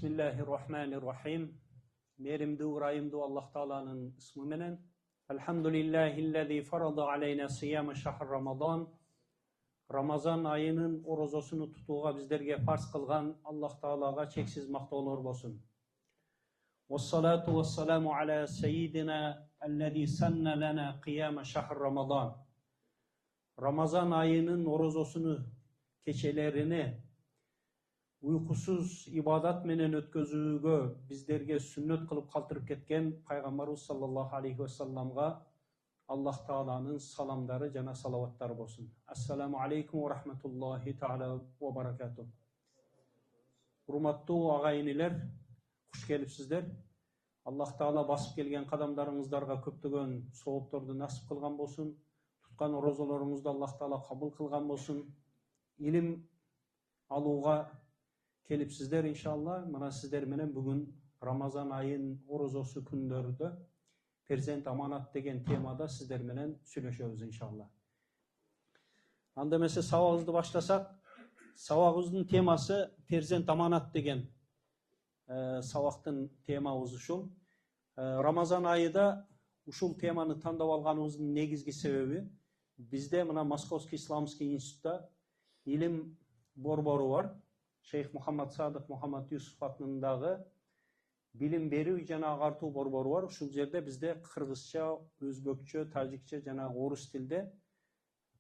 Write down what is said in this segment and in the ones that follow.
Bismillahirrahmanirrahim. Merimdu, rayimdu Allah Ta'ala'nın ismi menen. Elhamdülillahillezî farada aleyna siyame şahr Ramazan. Ramazan ayının orozosunu tutuğa bizlerge farz kılgan Allah Ta'alaga çeksiz maqtawlar bolsun. Vessalatu vesselamu ala seyyidina ellezî senne lana qiyame şahr Ramazan. Ramazan ayının orozosunu, keçelerini uykusuz ibadat menen ötközүүgө bizlerge sünnet kılıp kaltırıp ketken Peygamberimiz sallallahu aleyhi ve sellem'ga Allah Ta'ala'nın salamdары jana salavattары bolsun. Assalamu aleykum ve rahmetullahi ta'ala ve barakatuh. Hurmattуу agayiniler, hoş gelipsizler. Allah Ta'ala basıp gelgen kadamlarыңыздарга көптөгөн соопторду насip кылган болсун. Tutkan orozolaryňyzdy Allah Ta'ala kabul kılgan bolsun. İlim alууга kelipsizler inşallah. Mana sizler menen bugün Ramazan ayın orozosu kündörüdө Perzent amanat degen temada sizler menen süйлөшөбүz inşallah. Anda emесе сабагыбызды баштасак, сабагыбыздын темасы Perzent amanat degen сабактын темабыз ушул. Ramazan ayıda ушул теманы тандап алганыбыздын негизги себеби бизде мына Московский исламский институтта илим борбору бар. Şeyh Muhammed Sadık Muhammed Yusuf atınдағы bilim берүү жана агартуу борбору бар. Ушул жерде бизде кыргызча, өзбекчө, тажикче жана орус тилде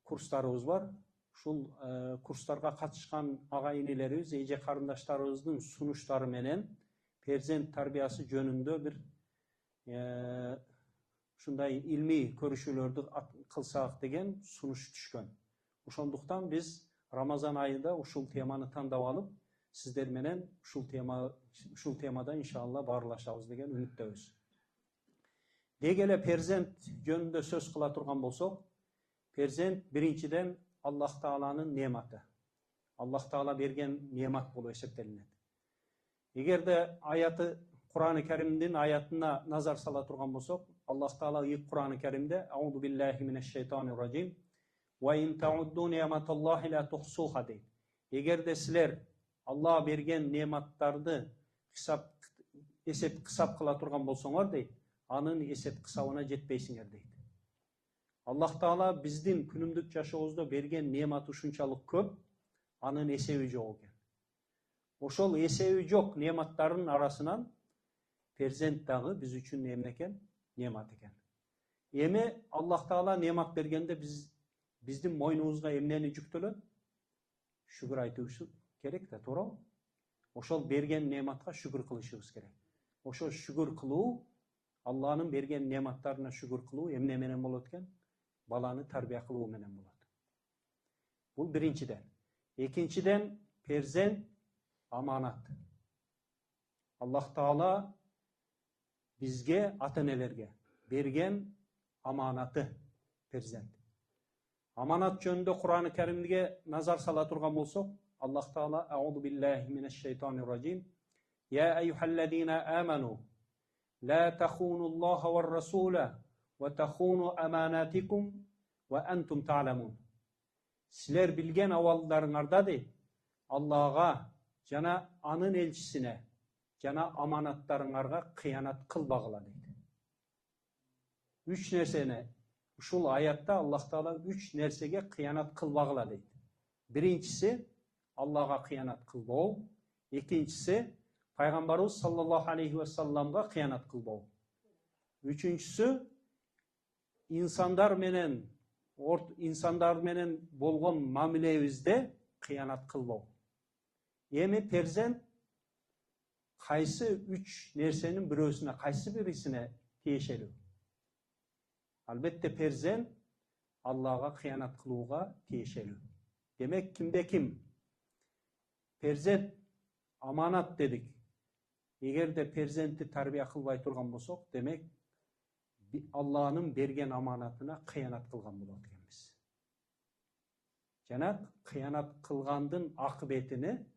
курстарыбыз бар. Ушул курстарга катышкан агайынелерибиз, эже карындаштарыбыздын сунуштары менен перзент тарбиясы жөнүндө бир ушундай илмий көрүшүүлөрдү кылсак деген сунуш түшкөн. Ошондуктан биз Ramazan ayında ушул теманы тандап алып, сиздер менен ушул темада иншалла баарлашабыз деген үмүттөбүз. Деги эле перзент жөнүндө сөз кыла турган болсок, перзент биринчиден Аллах Тааланын нематы. Аллах Таала берген немат болуп эсептелинет. Эгерде аяты Кур'ан-ы Керимдин аятына назар сала турган болсок, Аллах Таала Кур'ан-ы Керимде "Аузу биллахи минеш-шейтанир-раджим" وَاِنْ تَعُدُّوا نِعْمَةَ اللّٰهِ لَا تُحْصُوهَا deydi. Eğer de sizler Allah bergen nemattardı esep kısap kıla turgan bolsoňar deydi, anın esep kısabına jetpeysiňer deydi. Allah Taala bizdin günümdük yaşaýybızda bergen nemat uşunçalyk köp, anın esebi jok eken. Oşol esebi jok nemattарынын arasынан perzent dagы biz üçün emne eken? Nemat eken. Eme Allah Taala nemat bergende bizdin moynubuzga emneni жүктөлөт? Şükür aytышыбыз керек да, туурабы? Ошол берген нематка şükür кылышыбыз керек. Ошо şükür кылуу, Allah'nın берген нематтарына şükür кылуу эмне менен болот экен? Баланы тарбия кылуу менен болот. Бул биринчиден. Экинчиден, перзент аманат. Allah Taala bizge, ата-энелерге берген аманаты перзент. Amanat жөнүндө Kur'an-ı Kerim'de nazar sala turgan bolsok, Allah Taala "Euzu billahi mineşşeytanirracim. Ya eyyuhellezine amenu la tahunullaha ve rasule ve tahunu amanatikum ve entum ta'lemun." Sizler bilgen awallarыңарда dey, Allah'a, jana anın elçisine, jana amanatlarыңарга kıyanat kılbagıla deydi. Üç nersene ушул аятта Аллах Таала үч нерсеге кыянат кылбагыла дейт. Биринчиси Аллага кыянат кылбоо, экинчиси Пайгамбарыбыз саллаллаху алейхи ва салламга кыянат кылбоо. Үчүнчүсү insanдар менен болгон мамилебизде кыянат кылбоо. Эми перзент кайсы үч нерсенин бирөөсүнө, кайсы бирисине тиешелүү? Albatta perzent Allah'a kıyanat kılууга tiyешелүү. Demek kimde kim? Perzent amanat dedik. Eğer de perzenti tarbiya kılbay turgan bolsok, demek Allah'ın bergen amanatına kıyanat kılgan bolot ekенбиз. Jana kıyanat kılgandın akıbetini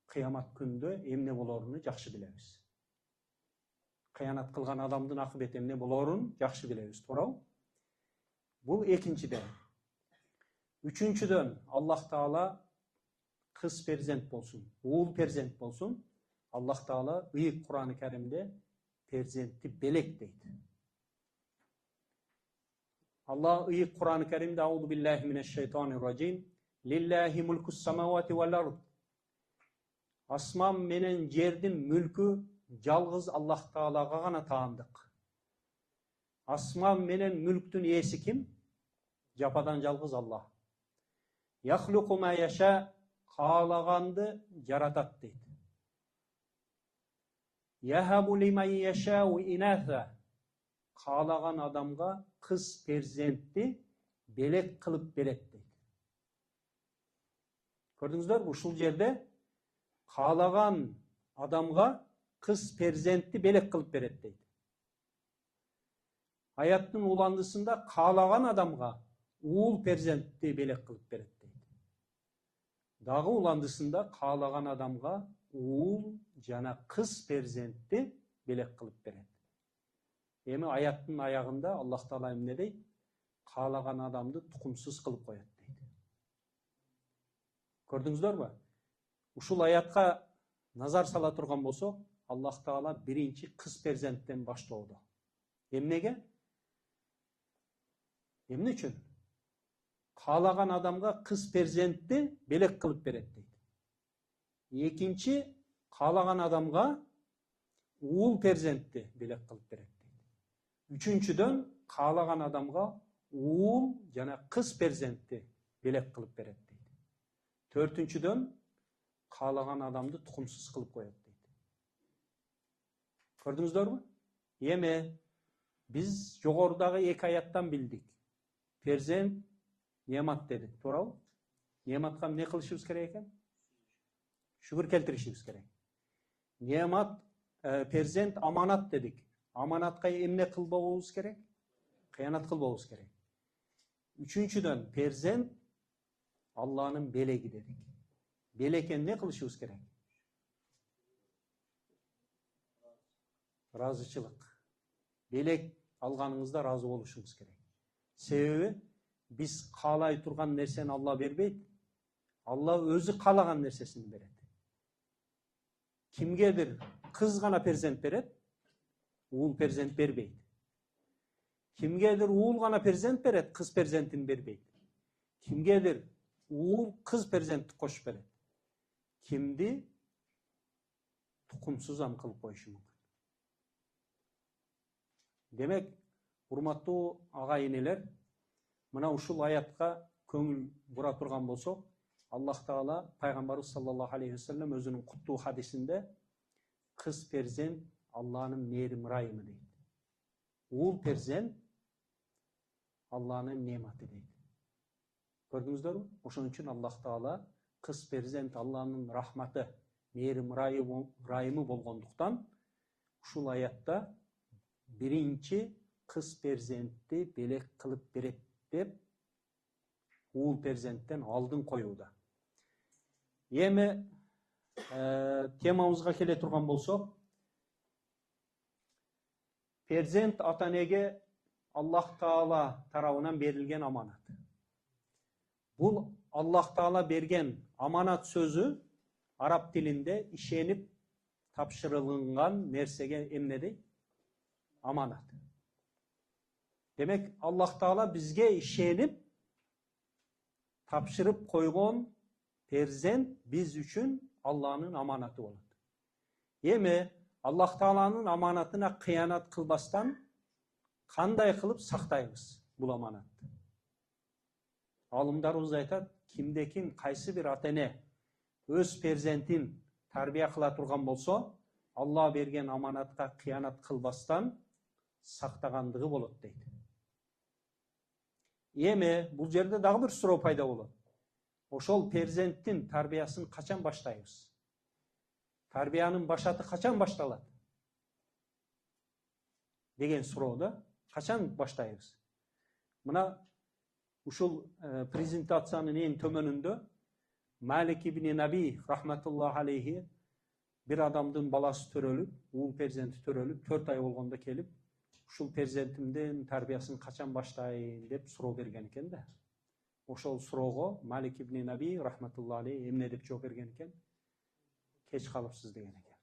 kıyamat күндө emne bolorunu jakşı bilemiz. Kıyanat kılgan adamdın akıbeti emne bolorun jakşı bilemiz. To'g'rimi? Bu ekinchiden. Üçüncüden Allah Taala kız perzent bolsun, oğul perzent bolsun. Allah Taala ıyık Kur'an-ı Kerim'de perzenti belek deydi. Allah ıyık Kur'an-ı Kerim'de Euzu billahi mineşşeytanirracim. Lillahi mulkus semavati vel ard. Asman menen jerdin mülkü жалғыз Allah Taalaga gana taandık. Asman menen mülktün iyesi kim? Japadan жалғыз Allah. Yahluqu ma yasha, kalagandı yaratat deydi. Yahabu liman yasha'u inatha, kalagan adamga kız perzentni belek kılıp beret deydi. Gördünüzler mi? Uşul jerde kalagan adamga kız perzentni belek kılıp beret deydi. Ayattın ulandısında kalagan adamga uul perzentni belek kılıp beret deydi. Dağı ulandısında kalagan adamga uul jana kız perzentni belek kılıp beret. Эми аяттын аягында Аллах Таала эмне дейт? Каалаган адамды тукумсуз кылып коет дейт. Көрдүңүздөрбү? Ушул аятка назар сала турган болсок, Аллах Таала биринчи кыз перзенттен баштоодо. Эмнеге? Эмне үчүн? Каалаган адамга кыз перзентти белек кылып берет дейт. Экинчи, каалаган адамга уул перзентти белек кылып берет. Üçüncüden kalagan adamga uul jana kız perzentni belek kılıp beret deydi. Dördüncüden kalagan adamды tukumsuz kılıp koyat deydi. Gördünüzler mi? Yeme biz jogorudagı iki ayattan bildik. Perzent nemat dedik. To'g'rimi? Nematga ne kılışыбыз керек ekan? Şükür keltirişimiz gerek. Nemat perzent amanat dedik. Amanatqa emne kılbabımız gerek? Kıyanat kılbabımız gerek. Üçüncüden perzent Allah'ın belegi dedik. Beleken ne kılışımız gerek? Razıçılık. Belek alganımızda razı oluşumuz gerek. Sebebi biz kalay turgan nerseni Allah berbeydi. Allah özü kalagan nersesini beredi. Kimgedir kız gana perzent beret? Uul perzent berbeydi. Kimgedir uul gana perzent beret, kız perzentini berbeydi. Kimgedir uul kız perzentni koşup beret. Kimdi tukumsuz ham kılıp koyuшу мүмкүн. Demek, урматтуу ага энелер, мына ушул аятка көңүл бура турган болсок, Аллах Таала пайгамбарыбыз саллаллаху алейхи вассалам өзүнүн куттуу хадисинде kız perzent Allah'ın mehrim rahimi deydi. Uul perzent Allah'ın nemati deydi. Gördünüzler mi? Oşun için Allah Taala kız perzent Allah'ın rahmatı, mehrim rahimi bolgonduktan uşul ayatta birinci kız perzentni belek kılıp beret dep uul perzentten aldın koyuуда. Эми темабызга келе турган болсок, perzent ата-энеге Allah Taala tarafından verilgen amanat. Bu Allah Taala bergen amanat sözü Arap dilinde işenip tapşırılgan nersege emne dey? Amanat. Demek Allah Taala bizge işenip tapşırıp koygon perzent biz üçün Allah'ın amanatı olur. Yeme Allah Taala'nın amanatına kıyanat kılbastan kanday kılıp saktaymiz bu amanatты. Alımdarımız aytat, kimdekin kaysı bir ata-ene öz perzentin tarbiya kıla turgan bolsa, Allah bergen amanatка kıyanat kılbastan saktagandыгы болот deydi. Yeme bu jerde dagы bir суроо пайда болот. Oşol perzentin tarbiyasını kaçan başlayız? Tarbiyanın başatı kaçan başlalat? Degen surooda kaçan başlayız? Mına uşul prezentatsiyanın en tömönünde Malik ibn Nabi rahmetullahi aleyhi bir adamdın balası törölüp, uul perzenti törölüp, 4 ay olganda kelip, uşul perzentimden tarbiyasını kaçan başlayın dep suroo bergen eken de. Oşol suroого Malik ibn Nabi rahmetullahi aleyhi emne dep жооп берген экен? Keç kalıpsız degen eken.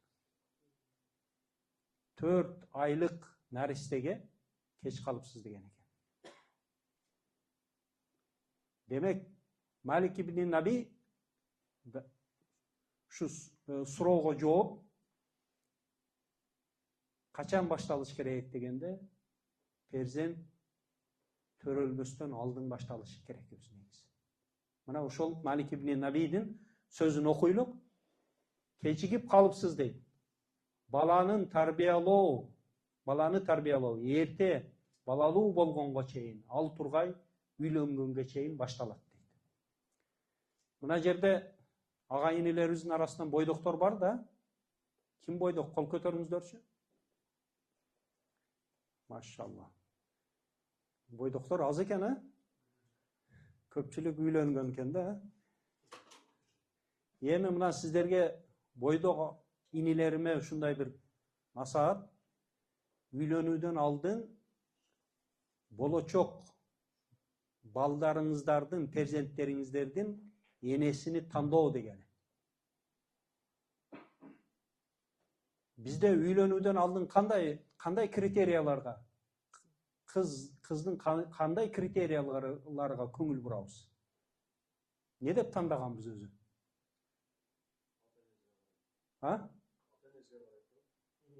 4 aylık нәрестеге кеч калыпсыз деген экен. Демек, Малик ибн Наби şu суроого жооп качан башталыш керек дегенде, перзент төрөлбөстөн алдын башталышы керек өзү негизи. Мына ошол Малик ибн Набидин сөзүн окуйлук. Кечигип калыпсыз дейт. Баланы тарбиялоо, эрте балалуу болгонго чейин, ал тургай үйлөнгөнгө чейин башталат дейт. Мына жерде ага инилерибиздин арасынан бойдоктор бар да. Ким бойдок? Кол көтөрүңүздөрчү. Машалла. Бойдоктор аз экен, а? Көпчүлүк үйлөнгөн экен да. Эми мына сиздерге бойдок инилериме ушундай бир насаат: үйлөнүүдөн алдын болочок балдарыңыздардын, перзенттериңиздердин энесини тандоо дегени. Бизде үйлөнүүдөн алдын кандай критерияларга, кыздын кандай критерияларга көңүл бурабыз? Не деп тандаганбыз өзү?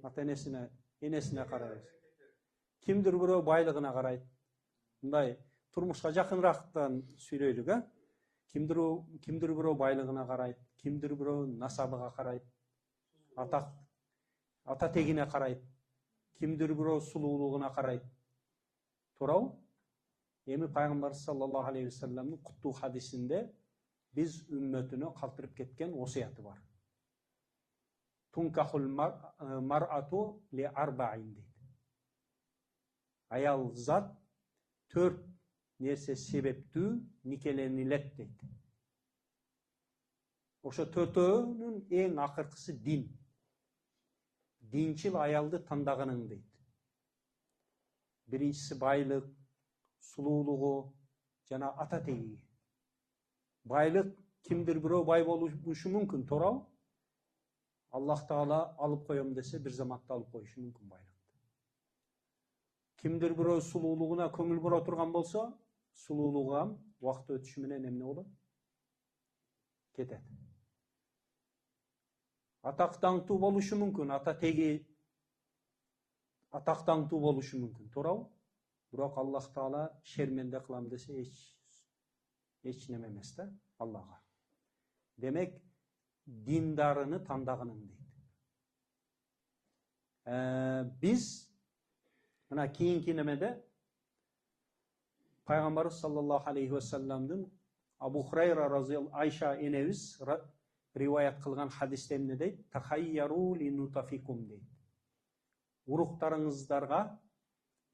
Ата-энесине карайбыз. Кимдир бирөө байлыгына карайт. Мындай турмушка жакынырактан сүйлөйлүк, а? Кимдир бирөө байлыгына карайт, кимдир бирөө насабыга карайт, ата тегине карайт, кимдир бирөө сулуулугуна карайт. Туурабы? Эми пайгамбар саллаллаху алейхи ва салламдын куттуу хадисинде биз үммөтүнө калтырып кеткен осуяты бар. Тункахул мар'ату ли арбаин дейт. Аял зат 4 нерсе себептүү никеленилет дейт. Ошо 4-өөнүн эң акыркысы дин. Динчил аялды тандагының дейт. Биринчиси байлык, сулуулугу жана ата теги. Байлык кимдир бирөө бай болушу мүмкүн, туурабы? Аллах Таала алып коем десе, бир заматта алып коюшу мүмкүн байлыкты. Кимдир бирөө сулуулугуна көңүл бура турган болсо, сулуулугу убакыт өтүшү менен эмне болот? Кетет. Атак даңктуу болушу мүмкүн, ата теги атак даңктуу болушу мүмкүн, туурабы? Бирок Аллах Таала шерменде кылам десе, эч неме эмес да Аллага. Демек, dindarını tandağının deydi. Biz mına keyinki nemede Peygamber sallallahu aleyhi ve sellem'din Abu Hurayra radıyallahu Ayşe enemiz rivayet kılgan hadiste ne deydi? Tahayyaru li nutafikum deydi. Uruqlarınızlarga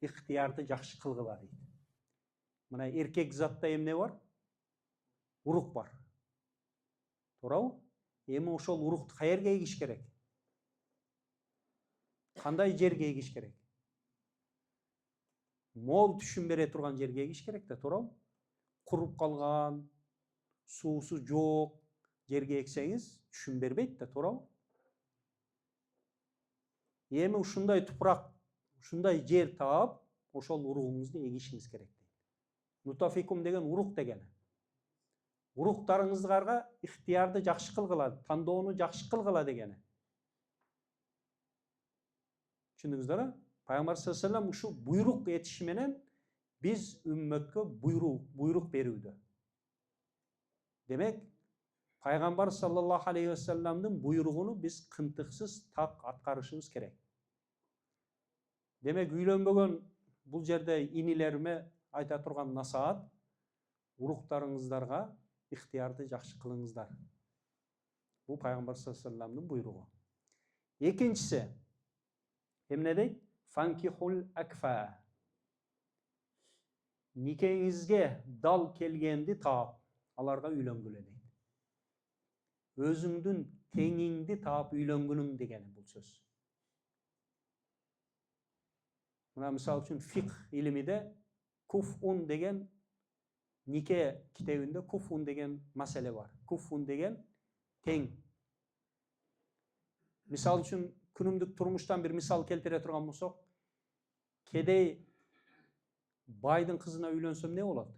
ihtiyardı жақшы kılgıla deydi. Mına erkek zatta emne var? Uruq var. To'g'rimi? Эми ошол урукту каерге эгиш керек? Кандай жерге эгиш керек? Мол түшүм бере турган жерге эгиш керек да, туурабы? Куруп калган, суусу жок жерге эксеңиз, түшүм бербейт да, туурабы? Эми ушундай тупурак, ушундай жер таап, ошол уругуңузду эгишиңиз керек дейт. Нутафикум деген урук дегени. Уруктарыңыздарга ихтиярды жақшы кылгыла, тандоону жақшы кылгыла дегени. Түшүндүңүздөр? Пайгамбар саллаллаху алейхи ва саллям ушу буйрук этиши менен биз үммөткө буйрук берүүдө. Демек, Пайгамбар саллаллаху алейхи ва салламдын буйругуну биз кынтыксыз так аткарышыбыз керек. Демек, үйлөнбөгөн бул жерде инилериме айта турган насаат: уруктарыңыздарга ихтиярды жақшы кылыңыздар. Бул Пайгамбар саллаллаху алейхи ва салламдын буйругу. Экинчиси эмне дейт? Фанкихул акфа. Никеңизге дал келгенди таап, аларга үйлөнгүлө дейт. Өзүңдүн теңиңди таап үйлөнгүнүң дегени бул сөз. Мына мисалы үчүн фикх илимиде куфун деген Nike kitabında kufun degen mesele var. Kufun degen teң. Misal üçün күнүмдүк турмуштан bir misal келтире турган болсок, кедей байдын кызына үйлөнсөм не болот?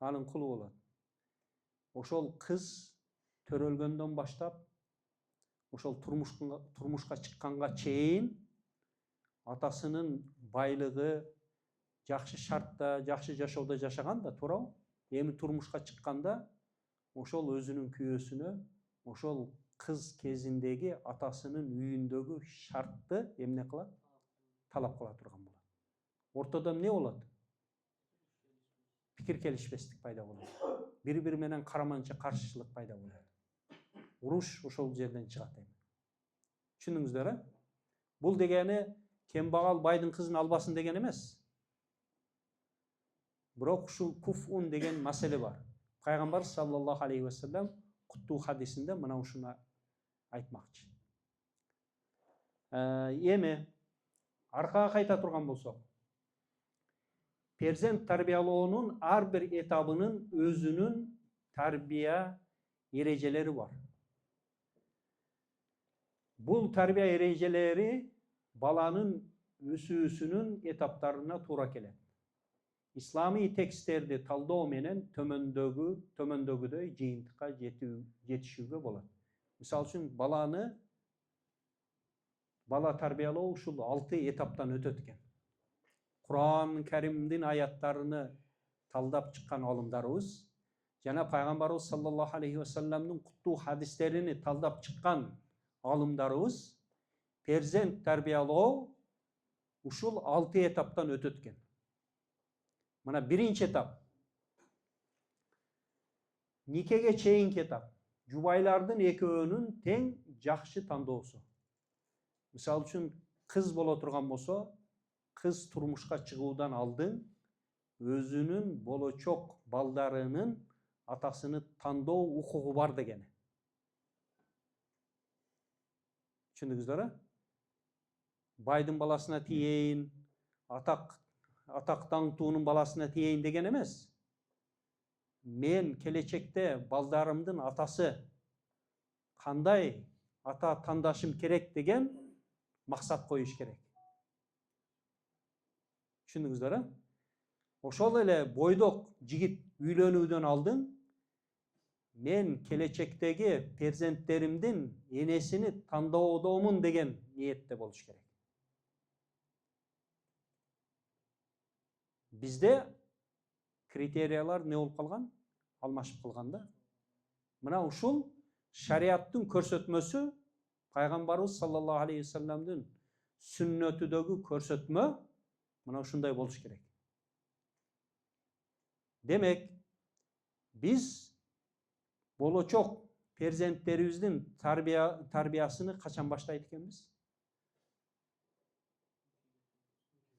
Анын кулу болот. Ошол кыз төрөлгөндөн баштап, ошол турмушка чыкканга чейин атасынын байлыгы, жакшы шартта, жакшы жашоодо жашаган да, туурабы? Эми турмушка чыкканда ошол өзүнүн күйөөсүнө ошол кыз кезиндеги атасынын үйүндөгү шартты эмне кылат? Талап кыла турган болот. Ортодо эмне болот? Пикир келишпестик пайда болот. Бири-бири менен караманча каршылык пайда болот. Уруш ошол жерден чыгат эми. Түшүндүңүздөр, э? Бул дегени кембагал байдын кызын албасын деген эмес. Бирок ушул куфун деген маселе бар. Пайгамбар саллаллаху алейхи ва саллям куттуу хадисинде мына ушуну айтмакчы. Эми аркага кайта турган болсок, перзент тарбиялоонун ар бир этабынын өзүнүн тарбия эрежелери бар. Бул тарбия эрежелери баланын өсүүсүнүн этаптарына туура келет. Исламий тексттерди талдоо менен төмөндөгүдөй жыйынтыкка жетишүүгө болот. Мисалы үчүн бала тарбиялоо ушул 6 этаптан өтөт экен. Кур'ан Каримдин аяттарыны талдап чыккан алымдарыбыз жана пайгамбарыбыз саллаллаху алейхи ва салламдын куттуу хадистерини талдап чыккан алымдарыбыз перзент тарбиялоо ушул 6 этаптан өтөт экен. Мына биринчи этап. Никеге чейинки этап. Жубайлардын экөөнүн тең жакшы тандоосу. Мисалы үчүн кыз боло турган болсо, кыз турмушка чыгуудан алдын өзүнүн болочок балдарынын атасыны тандоо укугу бар дегени. Түшүндүңүздөр, э? Байдын баласына тиейин, атак даңктуунун баласына тиейин деген эмес. Мен келечекте балдарымдын атасы кандай ата тандашым керек деген максат коюш керек. Түшүндүңүздөр, э? Ошол эле бойдок жигит үйлөнүүдөн алдын мен келечектеги перзенттеримдин энесини тандоодомун деген ниетте болуш керек. Бизде критериялар не болуп калган? Алмашып калган да. Мына ушул шариаттын көрсөтмөсү, пайгамбарыбыз саллаллаху алейхи ва салламдын сүннөтүдөгү көрсөтмө мына ушундай болуш керек. Демек, биз болочок перзенттерибиздин тарбиясыны качан баштайт экенбиз?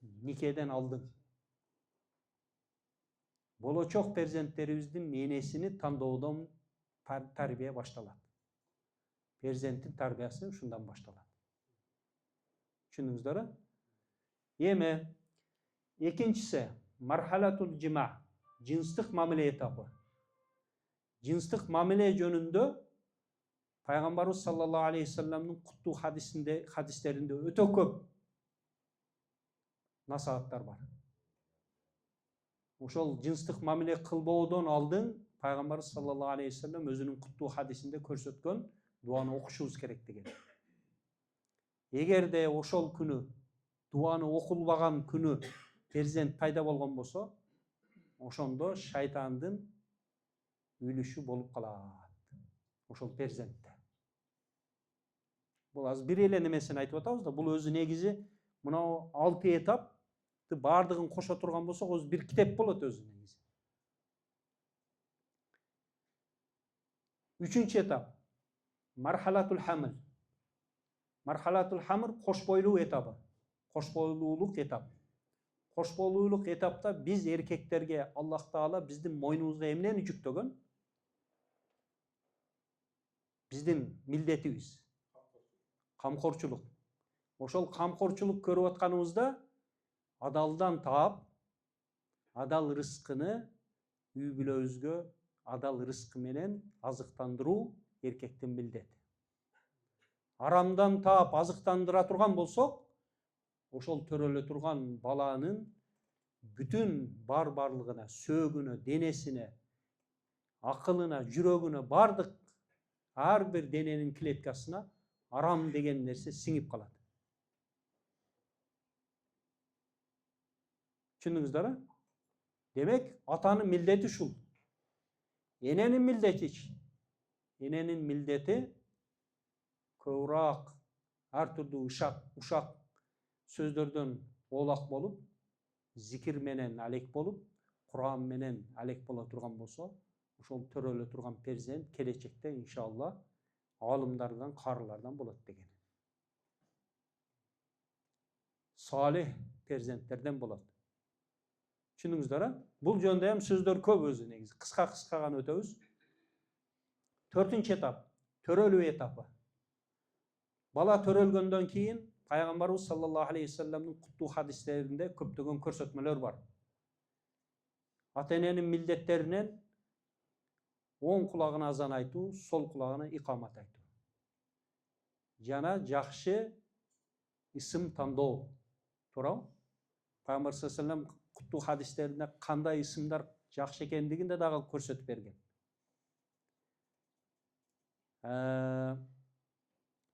Никеден алдын. Болочок перзенттерибиздин энесини тандоодон тарбия башталат. Перзенттин тарбиясы ушундан башталат. Түшүндүңүздөр? Эми экинчиси мархалатул жима, жынстык мамиле этабы. Жынстык мамиле жөнүндө пайгамбарыбыз саллаллаху алейхи ва салламдын куттуу хадистеринде өтө көп насааттар бар. Ошол жынстык мамиле кылбоодон алдын пайгамбарыбыз саллаллаху алейхи ва саллам өзүнүн куттуу хадисинде көрсөткөн дуаны окушубуз керек деген. Эгерде ошол күнү дуаны окулбаган күнү перзент пайда болгон болсо, ошондо шайтандын үлүшү болуп калат. Ошол перзентте. Бул азыр бир эле немесин айтып атабыз да, бул өзү негизи мына 6 этапты бардыгын кошо турган болсок, өзү бир китеп болот өзү негизи. Үчүнчү этап мархалатул хамл. Мархалатул хамл кош бойлуу этабы. Кош бойлуулук этап. Кош бойлуулук этапта биз эркектерге Аллах Таала биздин мойнубузга эмнени жүктөгөн? Биздин милдетибиз. Камкорчулук. Ошол камкорчулук көрүп атканыбызда адалдан таап, адал рызкыны үй бүлөбүзгө адал рызкы менен азыктандыруу эркектин милдети. арамдан таап азыктандыра турган болсок, ошол төрөлө турган баланын бүтүн барлыгына, сөөгүнө, денесине, акылына, жүрөгүнө, бардык ар бир дененин клеткасына арам деген нерсе сиңип калат. Түшүндүңүздөр? Демек, атанын милдети ушул. Эненин милдети. Эненин милдети көбүрөөк ар түрдүү ушак сөздөрдөн оолак болуп, зикир менен алек болуп, Куран менен алек боло турган болсо, ошол төрөлө турган перзент келечекте иншалла алымдардан, карылардан болот деген. Салих перзенттерден болот. Түшүндүңүздөр? Бул жөнүндө ham сөздөр көп өзү негизи. Кыска гана өтөбүз. 4-нчү этап, төрөлүү этапы. Бала төрөлгөндөн кийин Пайгамбарыбыз саллаллаху алейхи вассаламдын куттуу хадистеринде көптөгөн көрсөтмөлөр бар. Ата-эненин милдеттеринен оң кулагына азан айтуу, сол кулагына икамат айтуу. Жана жакшы исим тандоо. Туурабы? Пайгамбар саллаллаху алейхи вассалам куттуу хадистеринде кандай исимдар жакшы экендигин да дагы көрсөтүп берген.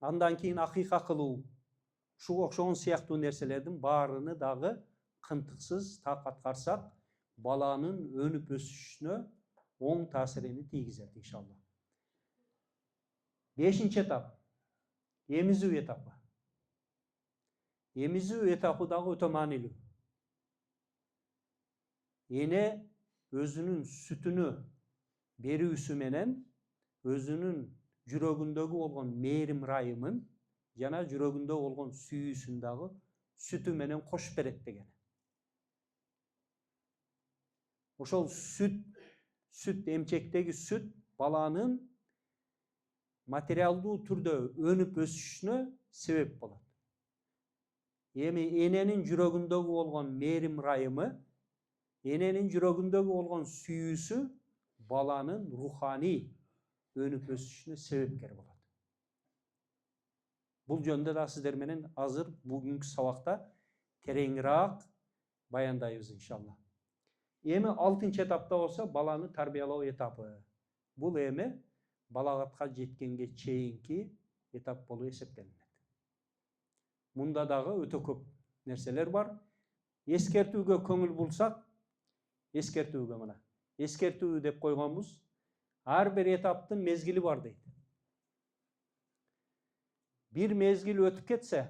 Андан кийин акыйка кылуу, ушуга окшогон сыяктуу нерселердин баарыны дагы кынтыксыз так аткарсак, баланын өнүп өсүшүнө оң таасирин тийгизет иншалла. 5-нчи этап, эмизүү этапы. Эмизүү этапы дагы өтө маанилүү. Эне өзүнүн сүтүнү берүүсү менен өзүнүн жүрөгүндөгү болгон мээрим райымын жана жүрөгүндө болгон сүйүүсүн дагы сүтү менен кошуп берет деген. Ошол сүт эмчектеги сүт баланын материалдуу түрдө өнүп өсүшүнө себеп болот. Эми эненин жүрөгүндөгү болгон мээрим райымы, эненин жүрөгүндөгү болгон сүйүүсү баланын руханий өнүп өсүшүнө себепкер болот. Бул жөнүндө да сиздер менен азыр бүгүнкү сабакта тереңирээк баяндайбыз иншалла. Эми 6-нчы этапта болсо баланы тарбиялоо этапы. Бул эми балагатка жеткенге чейинки этап болуп эсептелинет. Мунда дагы өтө көп нерселер бар. Эскертүүгө көңүл бурсак, эскертүүгө мына. Эскертүү деп койгонбуз. Ар бир этаптын мезгили бар дейт. Бир мезгил өтүп кетсе,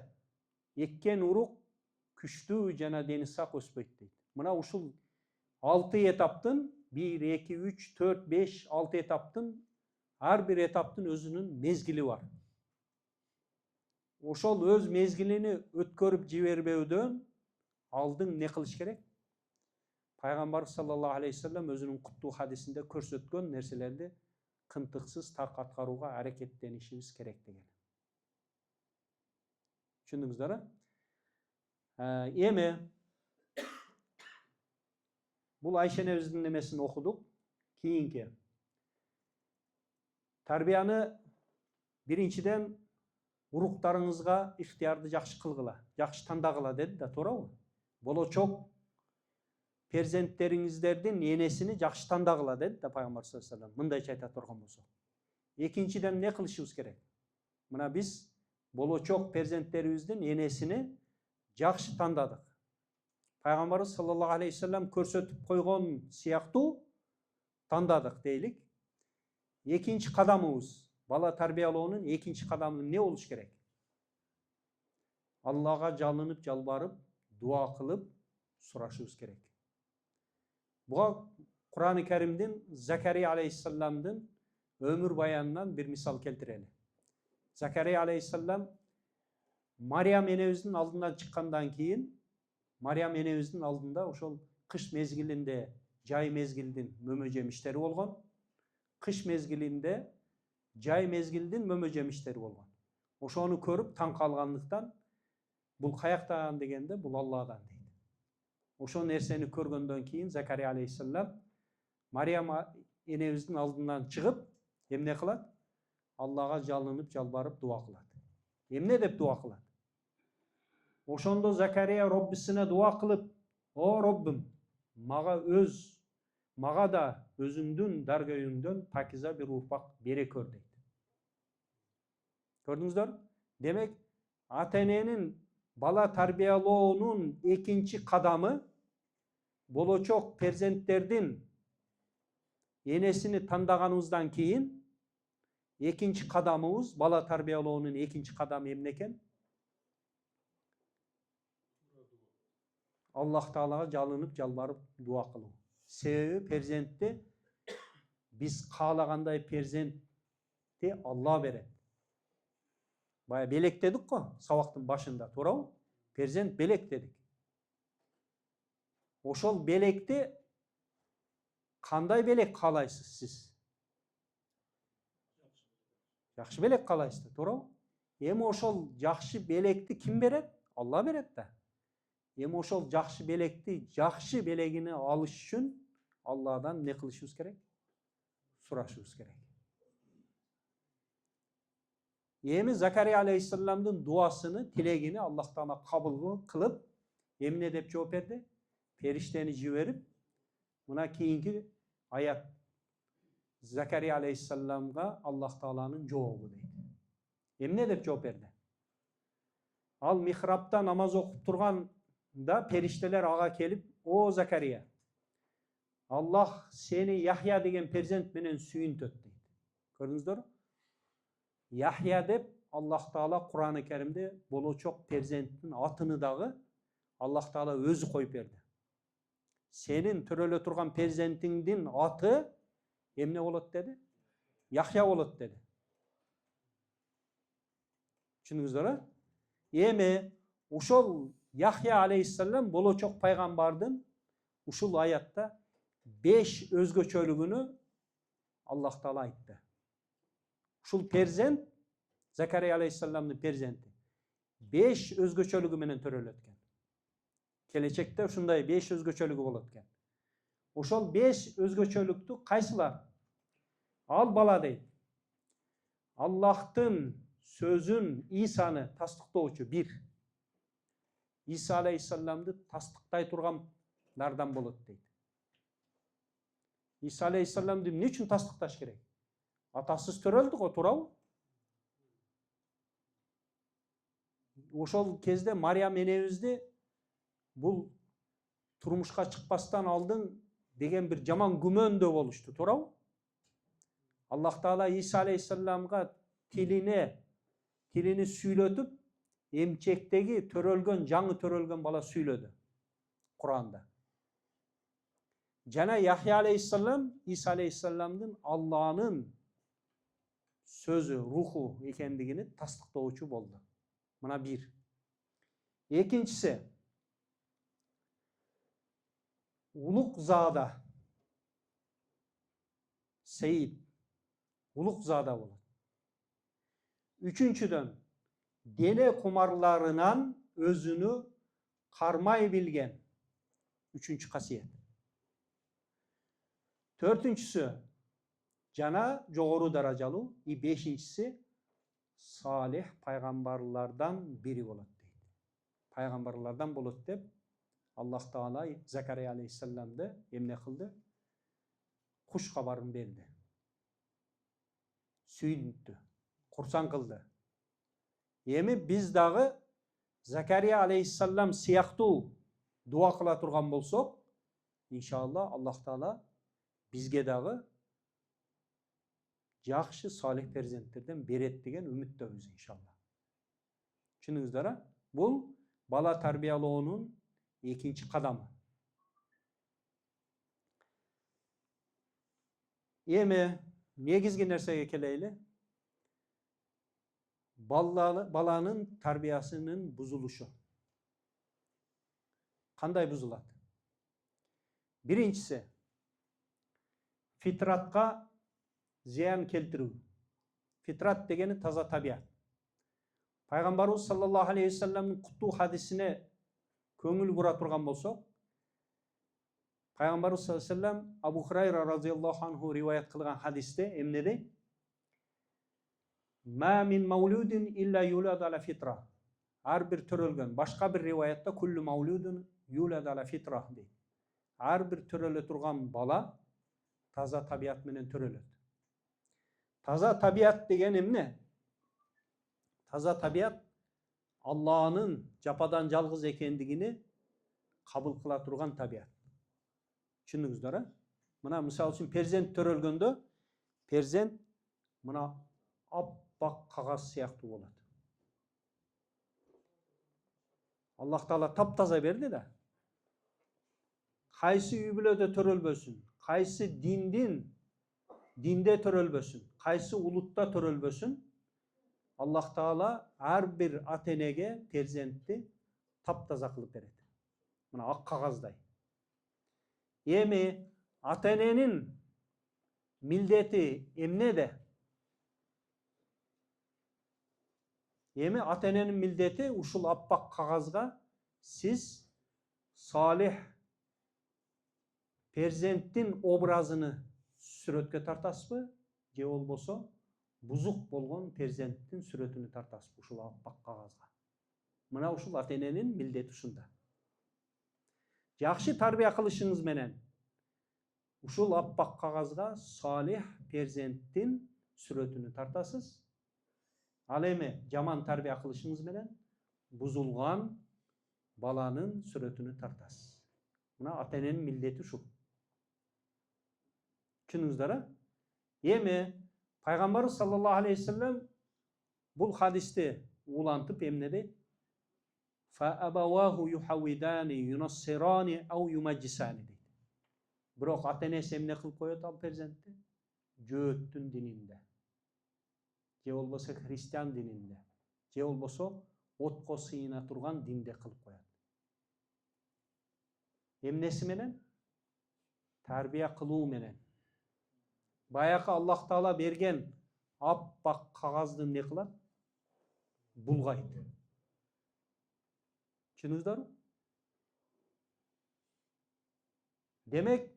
эккен урук күчтүү жана дени сак өспөйт дейт. Мына ушул 6 этаптын 1, 2, 3, 4, 5, 6 этаптын ар бир этаптын өзүнүн мезгили бар. Ошол өз мезгилини өткөрүп жибербөөдөн алдын не кылыш керек? Пайгамбар саллаллаху алейхи вассалам өзүнүн куттуу хадисинде көрсөткөн нерселерди кынтыксыз так аткарууга аракеттенишибиз керек деген. Түшүндүңүздөр? Эми бул Айша энебиздин немесин окудук. Кийинки тарбияны биринчиден уруктарыңызга ихтиярды жакшы кылгыла, жакшы тандагыла деди да, туурабы? Болочок перзенттериңиздердин энесини жакшы тандагыла деди да Пайгамбар саллаллаху алейхи вассалам. Мындайча айта турган болсо. Экинчиден не кылышыбыз керек? Мына биз болочок перзенттерибиздин энесини жакшы тандадык. Пайгамбарыбыз саллаллаху алейхи вассалам көрсөтүп койгон сыяктуу тандадык дейлик. Экинчи кадамыбыз, бала тарбиялоонун экинчи кадамы не болуш керек? Аллага жалынып, жалбарып, дуа кылып сурашыбыз керек. Буга Кур'ан-ы Каримдин Закария алейхиссаламдын өмүр баянынан бир мисал келтирели. Закария алейхиссалам Мариям энебиздин алдынан чыккандан кийин, Мариям энебиздин алдында ошол кыш мезгилинде жай мезгилдин мөмө жемиштери болгон. Кыш мезгилинде жай мезгилдин мөмө жемиштери болгон. Ошону көрүп таң калгандыктан бул каяктан дегенде бул Алладан дейт. Ошол нерсени көргөндөн кийин Закария алейхиссалам Мариям энебиздин алдынан чыгып, эмне кылат? Аллага жалынып, жалбарып дуа кылат. Emne dep дуа кылат? Ошондо Закария Роббисине дуа кылып, "О Роббим, мага да өзүңдүн даргөйүңдөн пакиза бир урпак бере көр" дейт. Көрдүңүздөр? Демек, ата-эненин бала тарбиялоонун экинчи кадамы болочок перзенттердин энесини тандаганыбыздан кийин экинчи кадамыбыз, бала тарбиялоонун экинчи кадамы эмне экен? Аллах Таалага жалынып, жалбарып дуа кылуу. Себеби перзентти биз каалагандай перзентти Алла берет. Бая белек дедик го сабактын башында, туурабы? Перзент белек дедик. Ошол белекти кандай белек каалайсыз сиз? Жакшы белек каалайсыздар, туурабы? Эми ошол жакшы белекти ким берет? Алла берет да. Эми ошол жакшы белегини алыш үчүн Алладан не кылышыбыз керек? Сурашыбыз керек. Эми Закария алейхиссаламдын дуасыны, тилегини Аллах Таала кабыл кылып, эмне деп жооп берди? Периштени жиберип, мына кийинки аят Закария алейхиссаламга Аллах Тааланын жообу дейт. Эмне деп жооп берди? Ал михрабта намаз окуп турганда периштелер ага келип, "О Закария, Аллах сени Яхья деген перзент менен сүйүнтөт" дейт. Көрдүңүздөр? Яхья деп Аллах Таала Кур'ан-ы Керимде болочок перзенттин атыны дагы Аллах Таала өзү коюп берди. Сенин төрөлө турган перзентиңдин аты эмне болот деди? Яхья болот деди. Түшүндүңүздөр? Эми ушул Яхья алейхиссалам болочок пайгамбардын ушул аятта 5 өзгөчөлүгүнү Аллах Таала айтты. Ушул перзент, Закария алейхиссаламдын перзенти 5 өзгөчөлүгү менен төрөлөт экен. Келечекте ушундай 5 өзгөчөлүгү болот экен. Ошол 5 өзгөчөлүктү кайсылар? Ал бала дейт. Аллахтын сөзүн, Исаны тастыктоочу 1. Иса алейхиссаламды тастыктай тургандардан болот дейт. Иса алейхиссаламды эмне үчүн тастыкташ керек? Атасыз төрөлдү го, туурабы? Ошол кезде Мариям энебизди бул турмушка чыкпастан алдын деген бир жаман күмөндө болушту, туурабы? Аллах Таала Иса алейхиссаламга тилини сүйлөтүп, эмчектеги жаңы төрөлгөн бала сүйлөдү Кур'анда. Жана Яхья алейхиссалам Иса алейхиссаламдын Алланын сөзү, руху экендигини тастыктоочу болду. Мына 1. Экинчиси, улук зада, Сейид, улук зада болот. Үчүнчүдөн, дене кумарларынан өзүнү кармай билген. Үчүнчү касиет. Төртүнчүсү, жана жогору даражалуу. И бешинчиси, салих пайгамбарлардан бири болот дейт. Пайгамбарлардан болот деп Аллах Таала Закария алейхиссаламды эмне кылды? Куш кабарын берди. Сүйүнттү, курсан кылды. Эми биз дагы Закария алейхиссалам сыяктуу дуа кыла турган болсок, иншалла Аллах Таала бизге дагы жакшы салих перзенттерден берет деген үмүттөбүз иншалла. Түшүндүңүздөр? Бул бала тарбиялоонун экинчи кадамы. Эми негизги нерсеге келели. Баланын тарбиясынын бузулушу. Кандай бузулат? Биринчиси, фитратка зыян келтирүү. Фитрат дегени таза табият. Пайгамбарыбыз саллаллаху алейхи вассаламдын куттуу хадисине көңүл бура турган болсок, Пайгамбарыбыз саллаллаху алейхи вассалам Абу Хурайра разияллаху анху риваят кылган хадисте эмне дейт? Ma min mauludin illa yulad ala fitra. Har bir törölgön. Başka bir rivayatta kullu mauludun yulad ala fitra deydi. Har bir töröle turgan bala taza tabiat menen törölöt. Taza tabiat degen emne? Taza tabiat Allah'ın japadan жалгыз ekendигini kabul kıla turgan tabiat. Düşündüңүздөр, ha? Mına misal üçün perzent törölgöndө, perzent mına appak kagaz siyaktуу bolot. Allah Taala taptaza berdi da. Kayсы үй бүлөдө törölbөsүn, kayсы dinde törölbösүn, kayсы ulutta törölbösүn, Allah Taala her bir atenege perzentti taptaza kılıp beredi. Mına ak kagazday. Emi atenenin mildeti emne de? Emi atenenin mildeti uşul appak kagazga siz salih perzenttin obrazını сүрөткө тартасызбы, же болбосо бузук болгон перзенттин сүрөтүнү тартасызбы ушул аппак кагазга. Мына ушул атененин милдети ушунда. Жакшы тарбия кылышыңыз менен ушул аппак кагазга салих перзенттин сүрөтүнү тартасыз. Ал эми жаман тарбия кылышыңыз менен бузулган баланын сүрөтүнү тартасыз. Мына атененин милдети ушул. Düşündüңүздөр, ha? Эми Пайгамбарыбыз саллаллаху алейхи вассалам бул хадисти улантып эмне дейт? Fa abawahu yuhawidani yunassirani aw yumajjisani дейт. Бирок ата-энеси эмне кылып коет ал перзентти? Жөөттүн дининде. Же болбосо христиан дининде. Же болбосо отко сыйына турган динде кылып коет. Эмнеси менен? Тарбия кылуу менен. Баякы Аллах Таала берген аппак кагазды не кылат? Булгайт. Түшүндүңүздөр? Демек,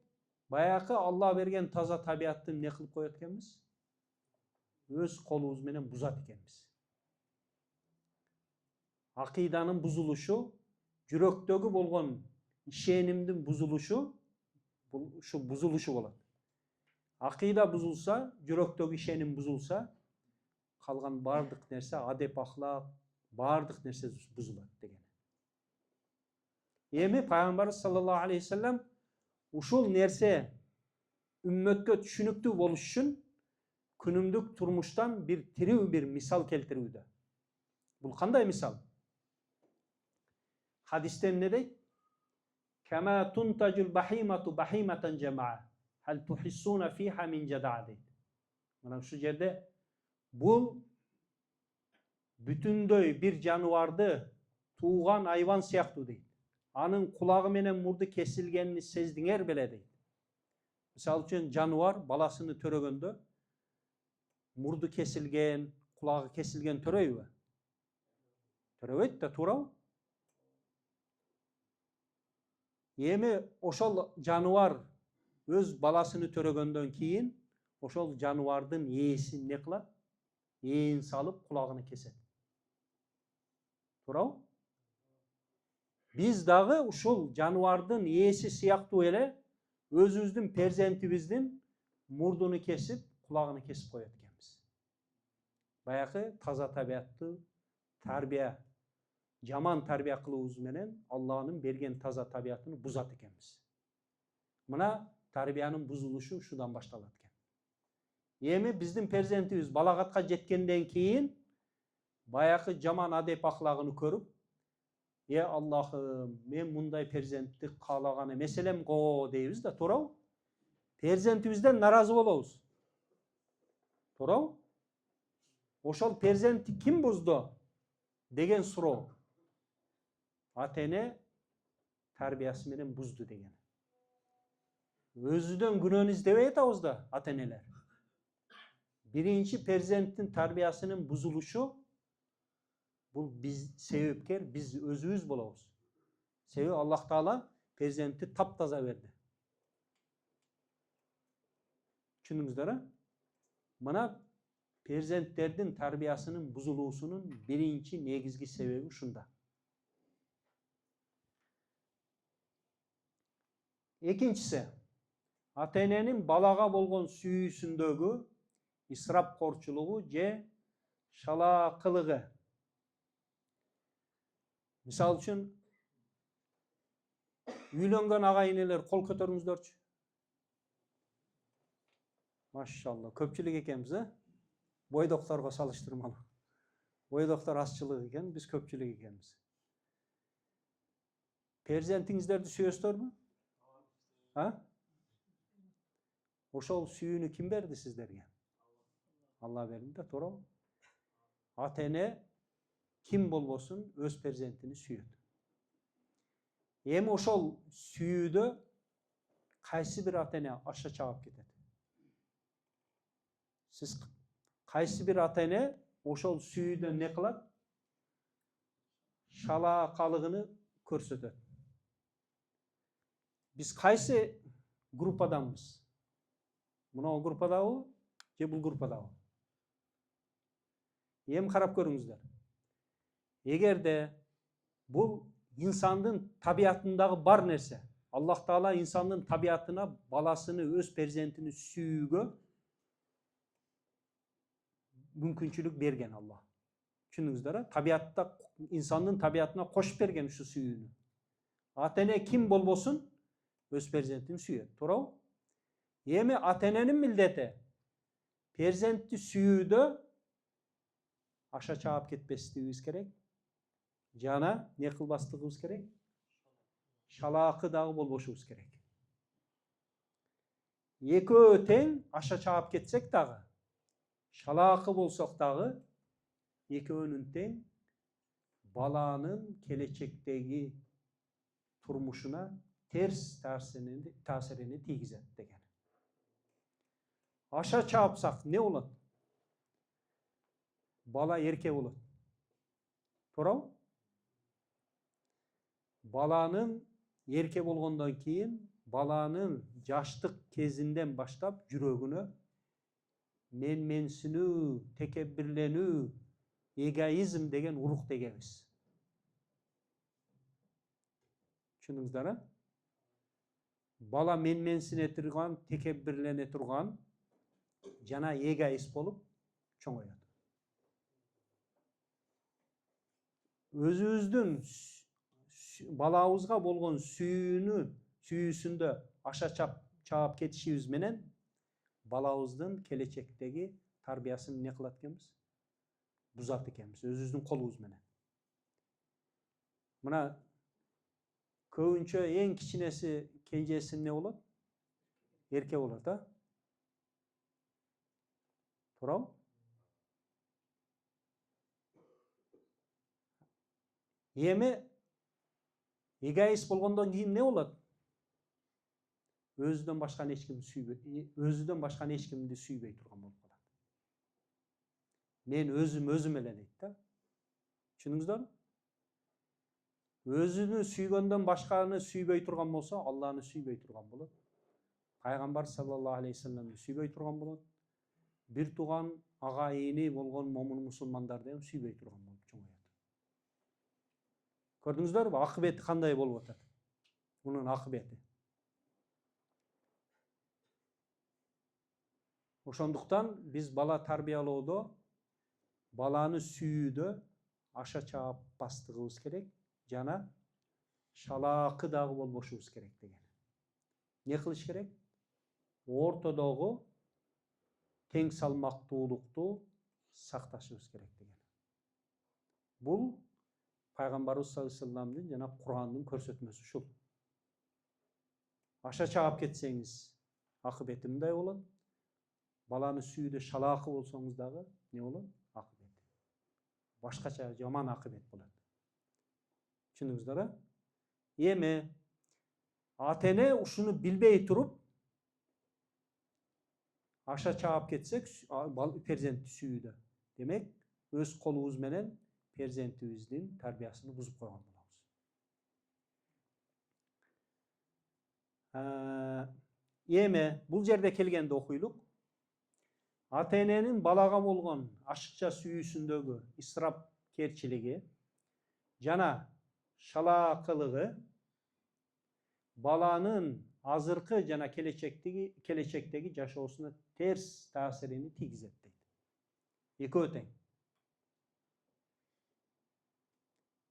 баякы Алла берген таза табиатты не кылып коет экенбиз? Өз колубуз менен бузат экенбиз. Акыйданын бузулушу, жүрөктөгү болгон ишенимдин бузулушу, ушу бузулушу болот. Акыйда бузулса, жүрөктөгү ишеним бузулса, калган бардык нерсе, адеп ахлак, бардык нерсе бузулат деген. Эми Пайгамбарыбыз саллаллаху алейхи вассалам ушул нерсе үммөткө түшүнүктүү болуш үчүн күнүмдүк турмуштан bir тирүү bir мисал келтирүүдө. Бул кандай мисал? Хадисте эмне дейт? Кама тунтажул бахимату бахиматан жамаа. Hal tuhissuna fiha min jada'a deydi. Mana şu yerde bul bütünдөй bir januardı tuğan hayvan siyaktуу deydi. Anın kulagı menen murdu kesilgenini sezdiңер беле deydi. Misal üçün januar balasını törөгөндө murdu kesilgen, kulagı kesilgen törөйбү? Törөбөйт да, туурабы? Эми ошол жануар өз баласыны төрөгөндөн кийин ошол жануардын ээсин не кылат? Ээн салып кулагын кесет. Туурабы? Биз дагы ушул жануардын ээси сыяктуу эле өзүбүздүн перзентибиздин мурдуну кесип, кулагын кесип коет экенбиз. Баякы таза табиатты тарбия, жаман тарбия кылуубуз менен Алланын берген таза табиатын бузат экенбиз. Мына тарбиянын бузулушу ушудан башталат экен. Эми биздин перзентибиз балагатка жеткенден кийин баякы жаман адеп ахлагын көрүп, Аллахым, мен мындай перзентти каалаган эмес элем го дейбиз да, туурабы? Перзентибизден наразы болобуз. Туурабы? Ошол перзентти ким бузду деген суроо. Ата-эне тарбиясы менен бузду деген. Өзүдөн күнөөнү издебей атабыз да, ата-энелер. Биринчи перзенттин тарбиясынын бузулушу бул биз себепкер, биз өзүбүз болобуз. Себеби Аллах Таала перзентти таптаза берди. Түшүндүңүздөр, а? Мына Perzentlerдің тарбиясының бұзылуысының birinci негізгі себебі ушунда. Экинчиси, ата-эненин балага болгон сүйүүсүндөгү исрапкорчулугу же шалаакылыгы. Мисалы үчүн, үйлөнгөн ага-энелер кол көтөрүңүздөрчү. Машалла, көпчүлүк экенбиз, бойдокторго салыштырмалуу. Бойдоктор азчылык экен, биз көпчүлүк экенбиз. Перзентиңиздерди сүйөсүздөр? Ошол сүйүүнү ким берди сиздерге? Алла берди да, туура. Ата-эне ким болбосун өз перзентини сүйөт. Эми ошол сүйүүдө кайсы бир ата-эне аша чаап кетет? Сиз кайсы бир ата-эне ошол сүйүүдө не кылат? Шалаакалыгыны көрсөтөт. Биз кайсы группадамыз? Мынау группадабы же бул группадабы? Эми карап көрүңүздөр. Эгерде бул инсандын табиятындагы бар нерсе, Аллах Таала инсандын табиятына баласыны, өз перзентини сүйүүгө мүмкүнчүлүк берген Алла. Түшүндүңүздөр? Табиятта инсандын табиятына кошуп берген ушу сүйүүнү. Ата-эне ким болбосун өз перзентин сүйөт, туурабы? Эми ата-эненин милдети перзентти сүйүүдө аша чаап кетпестигибиз керек. Жана не кылбастыгыбыз керек? Шалаакы дагы болбошубуз керек. Экөө тең аша чаап кетсек дагы, шалаакы болсок дагы, экөөнүн тең баланын келечектеги турмушуна терс таасирини тийгизет деген. Аша чаапсак не болот? Бала эрке болот. Туурабы? Баланын эрке болгондон кийин, баланын жаштык кезинден баштап жүрөгүнө менменсинүү, текеббирленүү, эгоизм деген урук дегенбиз. Түшүндүңүздөр? Бала менменсине турган, текеббирлене турган жана эгоист болуп чоңойот. Өзүбүздүн балабызга болгон сүйүүсүндө аша чаап кетишибиз менен балабыздын келечектеги тарбиясын не кылат экенбиз? Бузат экенбиз өзүбүздүн колубуз менен. Мына көбүнчө эң кичинеси кенжеси не болот? Эрке болот, а? Туурабы? Эми эгоист болгондон кийин не болот? Өзүдөн башка эч кимди сүйбөй турган болуп калат. Мен өзүм эле дейт да. Түшүндүңүздөр? Өзүнү сүйгөндөн башканы сүйбөй турган болсо, Алланы сүйбөй турган болот. Пайгамбар саллаллаху алейхи вассаламды сүйбөй турган болот. Бир туган ага-эни болгон момун мусулмандарды ham сүйбөй турган болуп чоңойот. Көрдүңүздөрбү? Акыбети кандай болуп атат? Мунун акыбети. Ошондуктан биз бала тарбиялоодо, баланы сүйүүдө аша чааппастыгыбыз керек, жана шалаакы дагы болбошубуз керек деген. Не кылыш керек? Ортодогу тең салмактуулукту сакташыбыз керек деген. Бул Пайгамбарыбыз саллаллаху алейхи вассаламдын жана Кур'андын көрсөтмөсү ушул. Аша чаап кетсеңиз, акыбети мындай болот. Баланы сүйүүдө шалаакы болсоңуз дагы не болот? Акыбет. Башкача жаман акыбет болот. Түшүндүңүздөр? Эми ата-эне ушуну билбей туруп аша чаап кетсек, перзентти сүйүүдө, демек, өз колубуз менен перзентибиздин тарбиясын бузуп койгон болобуз. Эми бул жерде келгенде окуйлук. ата-эненин балага болгон ашыкча сүйүүсүндөгү исрапкерчилиги жана шалаакылыгы баланын азыркы жана келечектеги жашоосуна терс таасирин тийгизет дейт. Экөө тең.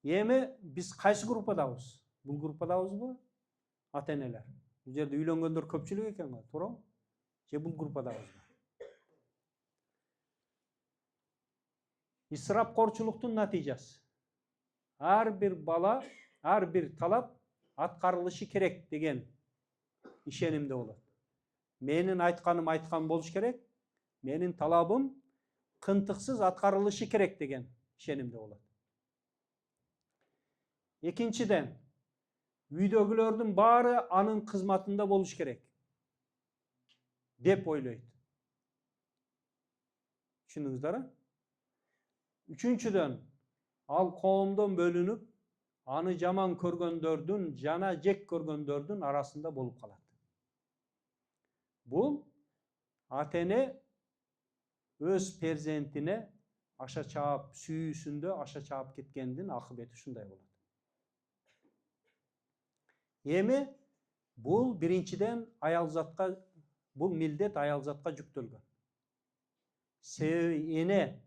Эми биз кайсы группадабыз? Бул группадабызбы? Ата-энелер. Бул жерде үйлөнгөндөр көпчүлүк экен го, туурабы? Же бул группадабызбы? Исрапкорчулуктун натыйжасы. Ар бир бала, ар бир талап аткарылышы керек деген ишенимде болот. Менин айтканым айткан болуш керек, менин талабым кынтыксыз аткарылышы керек деген ишенимде болот. Экинчиден, үйдөгүлөрдүн баары анын кызматында болуш керек деп ойлойт. Түшүндүңүздөр? Үчүнчүдөн, ал коомдон бөлүнүп, аны жаман көргөндөрдүн жана жек көргөндөрдүн арасында болуп калат. Бул ата-эне өз перзентине аша чаап сүйүүсүндө аша чаап кеткендин акыбети ушундай болот. Эми бул биринчиден бул милдет аял затка жүктөлгөн. Себеби эне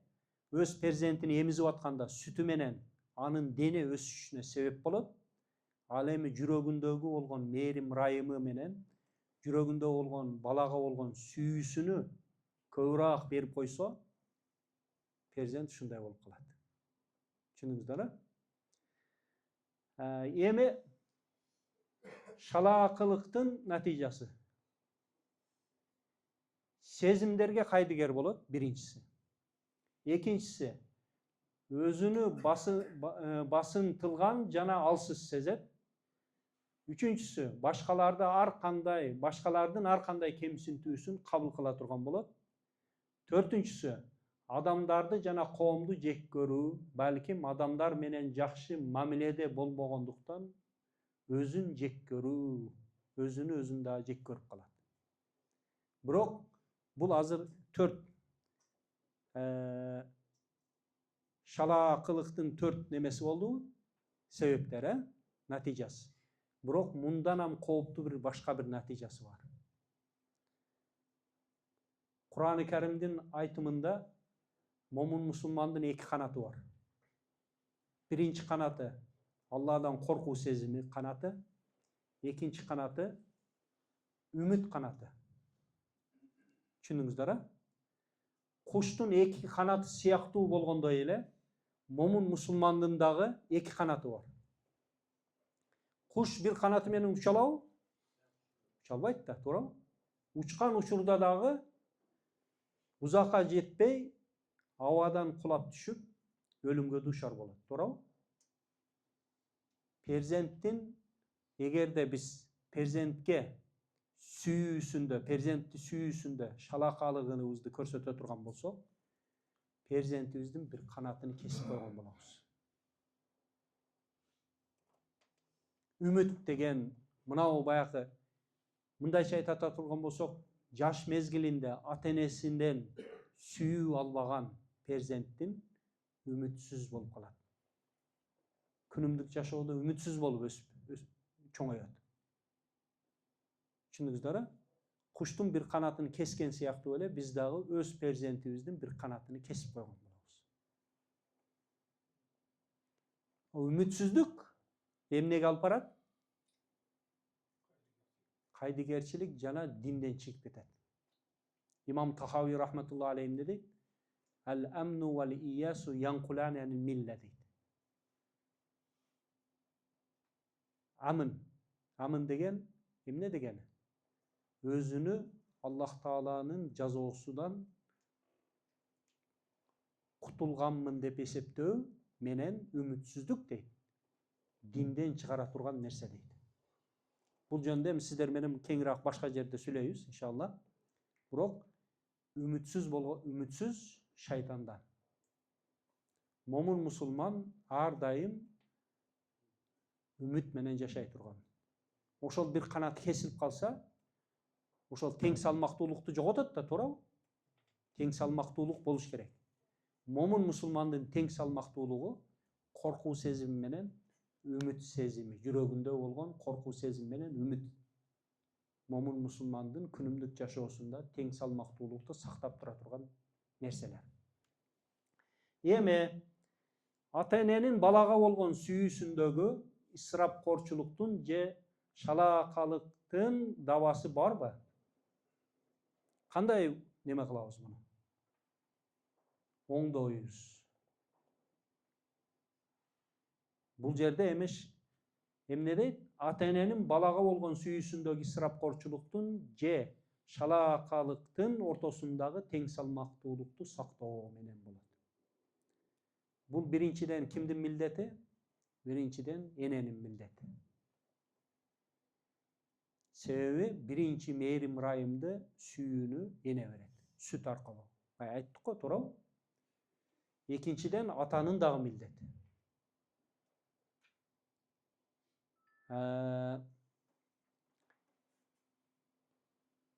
өз перзентини эмизип атканда сүтү менен анын дене өсүшүнө себеп болот. Ал эми жүрөгүндөгү болгон мээрим ырайымы менен жүрөгүндө болгон балага болгон сүйүүсүнү көбүрөөк берип койсо, перзент ушундай болуп калат. Түшүндүңүздөр? Эми шалаакылыктын натыйжасы. Сезимдерге кайдыгер болот, биринчиси. Экинчиси, өзүнү басынтылган жана алсыз сезет. Үчүнчүсү, башкалардын ар кандай кемсинтүүсүн кабыл кыла турган болот. Төртүнчүсү, адамдарды жана коомду жек көрүү, балким адамдар менен жакшы мамиледе болбогондуктан өзүн жек көрүү, өзүнү өзүн да жек көрүп калат. Бирок бул азыр 4 шалаакылыктын 4 немеси болду, себептери, натыйжасы. Бирок мындан кооптуу башка бир натыйжасы бар. Кур'ан-ы Каримдин айтымында момун мусулмандын 2 канаты бар. Биринчи канаты Алладан коркуу сезими канаты, экинчи канаты үмүт канаты. Түшүндүңүздөр? Куштун 2 канаты сыяктуу болгондой эле, момун мусулмандын дагы 2 канаты бар. Куш бир канаты менен уча алабы? Уча албайт да, туурабы? Учкан учурда дагы узакка жетпей абадан кулап түшүп, өлүмгө дуушар болот, туурабы? Эгерде биз перзентти сүйүүсүндө шалаакалыгыбызды көрсөтө турган болсок, перзентибиздин бир канатын кесип койгон болобуз. Үмүт деген мынау баягы мындайча айта турган болсок, жаш мезгилинде ата-энесинен сүйүү албаган перзенттин үмүтсүз болуп калат. Күнүмдүк жашоодо үмүтсүз болуп чоңойот. Түшүндүңүздөр? Куштун бир канатын кескен сыяктуу эле биз дагы өз перзентибиздин бир канатын кесип койгон болобуз. Үмүтсүздүк эмнеге алып барат? Кайдыгерчилик жана динден чыгып кетет. Имам Тахави рахматулла алейхи дейт: "Ал-амну вал-иясу янкулани анил милла" дейт. Амын деген эмне дегени? Өзүнү Аллах Тааланын жазоосунан кутулганмын деп эсептөө менен үмүтсүздүк дейт. Динден чыгара турган нерсе дейт. Бул жөнүндө эми сиздер менен кеңирээк башка жерде сүйлөйбүз, иншалла. Бирок үмүтсүз шайтандан. Момун мусулман ар дайым үмүт менен жашай турган. Ошол бир канат кесилип калса, ошол тең салмактуулукту жоготот да, туурабы? тең салмактуулук болуш керек. Момун мусулмандын тең салмактуулугу коркуу сезими менен үмүт сезими, жүрөгүндө болгон коркуу сезими менен үмүт. Момун мусулмандын күнүмдүк жашоосунда тең салмактуулукту сактап тура турган нерселер. Эми ата эненин балага болгон сүйүүсүндөгү исрапкорчулуктун же шалаакалыктын дабасы барбы? Кандай неме кылабыз муну? Оңдойбуз. Бул жерде эмне дейт? Ата эненин балага болгон сүйүүсүндөгү исрапкорчулуктун же шалаакалыктын ортосундагы тең салмактуулукту сактоо менен болот. Бул биринчиден кимдин милдети? Биринчиден эненин милдети. Себеби биринчи мээрим ырайымды сүйүүнү эне берет. Сүт аркылуу. Айттык го, туурабы? Экинчиден атанын дагы милдети.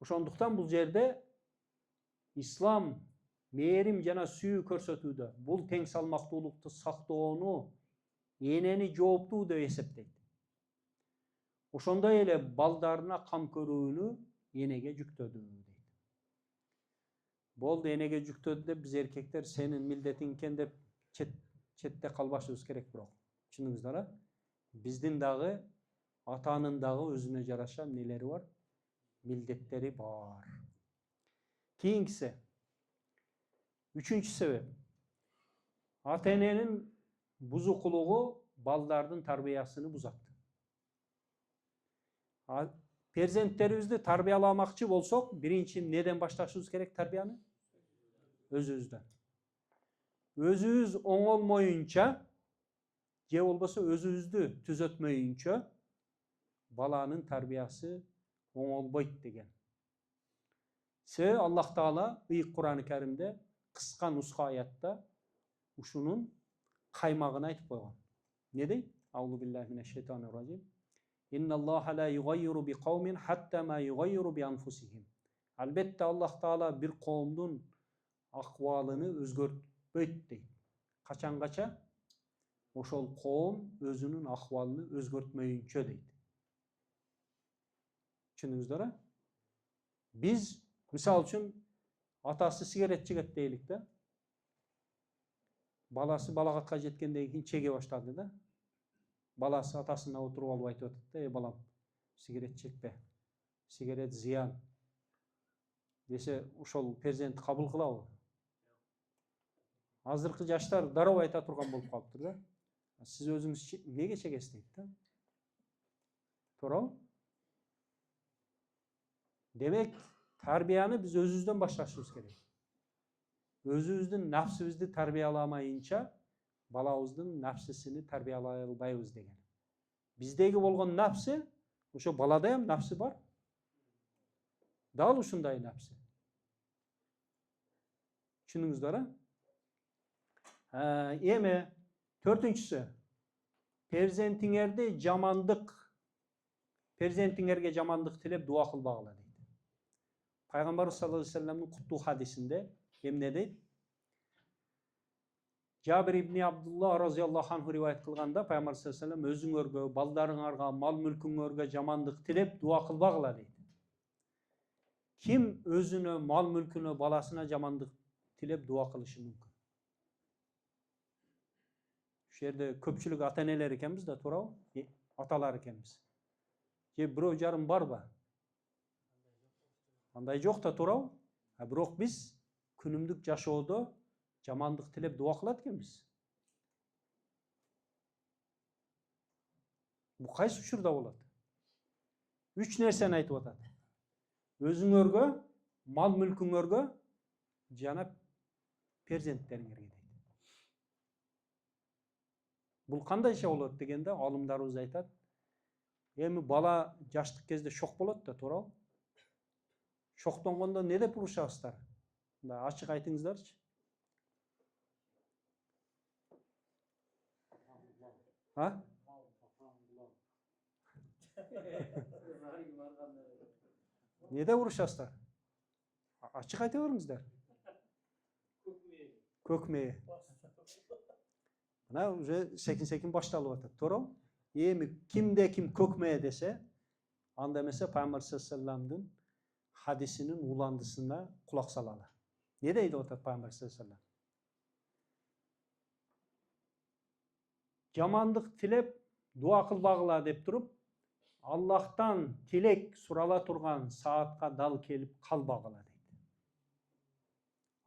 Ошондуктан бул жерде ислам мээрим жана сүйүү көрсөтүүдө бул тең салмактуулукту сактоону энени жооптуу деп эсептейт. Ошондой эле балдарына кам көрүүнү энеге жүктөдү дейт. Болду, энеге жүктөдү деп биз эркектер сенин милдетиң экен деп четте калбашыбыз керек бирок. Түшүндүңүздөр, а? Биздин дагы атанын дагы өзүнө жараша эмнелери бар? Милдеттери бар. Кийинкиси. Үчүнчү себеп. Ата эненин бузукулугу балдардын тарбиясыны бузат. Перзенттерибизди тарбияламакчы болсок, биринчи неден башташыбыз керек тарбияны? Өзүбүздөн. Өзүбүз оңолмоюнча, же болбосо өзүбүздү түзөтмөйүнчө баланын тарбиясы оңолбойт деген. Себеби Аллах Таала ыйык Кур'ан-ы Каримде кыска нуска аятта ушунун каймагын айтып койгон. Не дейт? Аузу биллахи минеш шайтанир ражим. Инналлаха ла югаййиру би кавмин хатта ма югаййиру би анфусихим. Албетте Аллах Таала бир коомдун акыбалыны өзгөртпөйт дейт. Качангача? Ошол коом өзүнүн акыбалын өзгөртмөйүнчө дейт. Түшүндүңүздөр, а? Биз мисал үчүн атасы сигарет чегет дейлик да. Баласы балагатка жеткенден кийин чеге баштады да. Баласы атасына отуруп алып айтып атат да: балам, сигарет чекпе. Сигарет зыян. Десе, ошол перзент кабыл кылабы? Азыркы жаштар дароо айта турган болуп калыптыр да. Сиз өзүңүз неге чегесиз дейт да. Туурабы? Демек, тарбияны биз өзүбүздөн башташыбыз керек. Өзүбүздүн нафсыбызды тарбияламайынча балабыздын нафсисини тарбиялай албайбыз деген. Биздеги болгон нафсы, ошо балада ham нафсы бар. Дал ушундай нафсы. Түшүндүңүздөр, а? Эми төртүнчүсү, перзентиңерге жамандык тилеп дуа кылбагыла дейт. Пайгамбар саллаллаху алейхи вассаламдын куттуу хадисинде эмне дейт? Жабир ибн Абдулла разияллаху анху риваят кылганда Пайгамбар саллаллаху алейхи вассалам өзүңөргө, балдарыңарга, мал мүлкүңөргө жамандык тилеп дуа кылбагыла дейт. Ким өзүнө, мал мүлкүнө, баласына жамандык тилеп дуа кылышы мүмкүн? Ушул жерде көпчүлүк ата энелер экенбиз да, туурабы? Аталар экенбиз. Же бирөө жарым барбы? Андай жок да, туурабы? Бирок биз күнүмдүк жашоодо жамандык тилеп дуа кылат экенбиз. Бул кайсы учурда болот? 3 нерсени айтып атат. Өзүңөргө, мал мүлкүңөргө жана перзенттериңерге дейт. Бул кандайча болот дегенде алымдарыбыз айтат. Эми бала жаштык кезде шок болот да, туурабы? Шоктонгондо не деп урушасыздар? Мындай ачык айтыңыздарчы. А? Не деп урушасыздар? Ачык айта бериңиздер. Kökmeye. Buna уже sekin baştalып atat. To'g'rimi? Emi kimde kim kökmeye dese, anda mesela Peygamber sallallahu aleyhi ve sellem'in hadisinin ulandısına kulak salalar. Ne deydi o Peygamber sallallahu aleyhi ve sellem? Jamanlık tilep dua kılbağıla dep turup, Allah'tan tilek surala turgan saatка dal kelip kalbağıla deydi.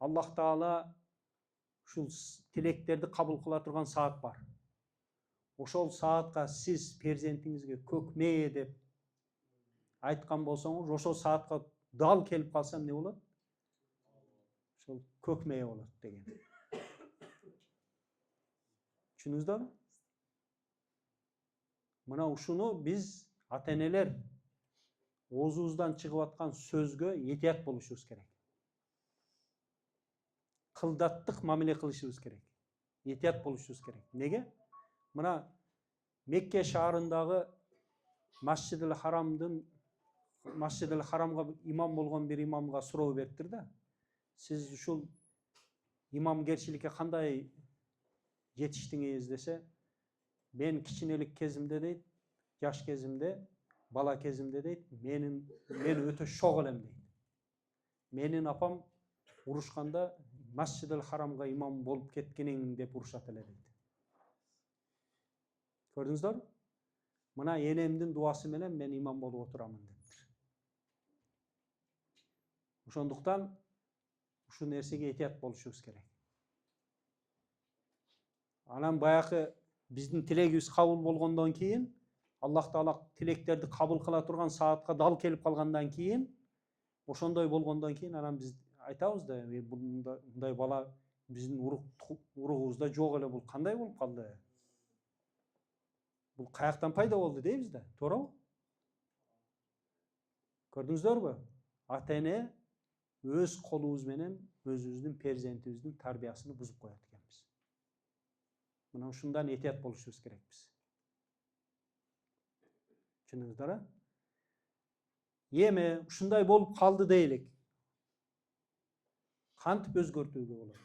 Allah Taala şu tileklerdi kabul kıla turgan saat var. Ошол saatка siz перзентиңизге көкмее деп айтқан болсоңуз, ошол saatка dal kelip kalsam ne болот? Ошол көкмее болот деген. Түшүндүңүздөр? Мына ушуну биз ата-энелер оозубуздан чыгып аткан сөзгө этият болушубуз керек. Кылдаттык мамиле кылышыбыз керек. Этият болушубуз керек. Неге? Мына Мекке шаарындагы Масжидил Харамга имам болгон бир имамга суроо бериптир да. Сиз ушул имамгерчиликке кандай жетиштиңиз десе, мен кичинелик кезимде дейт, жаш кезимде, бала кезимде дейт, мен өтө шок элем дейт. Менин апам урушканда Масжидил Харамга имам болуп кеткениң деп урушат эле дейт. Көрдүңүздөр? Мына энемдин дуасы менен мен имам болуп отурамын дептир. Ошондуктан ушу нерсеге этият болушубуз керек. Анан баягы биздин тилегибиз кабыл болгондон кийин, Аллах Таала тилектерди кабыл кыла турган саатка дал келип калгандан кийин, ошондой болгондон кийин анан биз айтабыз да, мындай бала биздин уругубузда жок эле, бул кандай болуп калды? Бул каяктан пайда болду дейбиз да, туура? Көрдүңүздөрбү? Ата-эне өз колубуз менен өзүбүздүн перзентибиздин тарбиясын бузуп коет экенбиз. Мына ушундан этият болушубуз керекпиз. Түшүндүңүздөр? Эми ушундай болуп калды дейлик. Кантип өзгөртүүгө болот?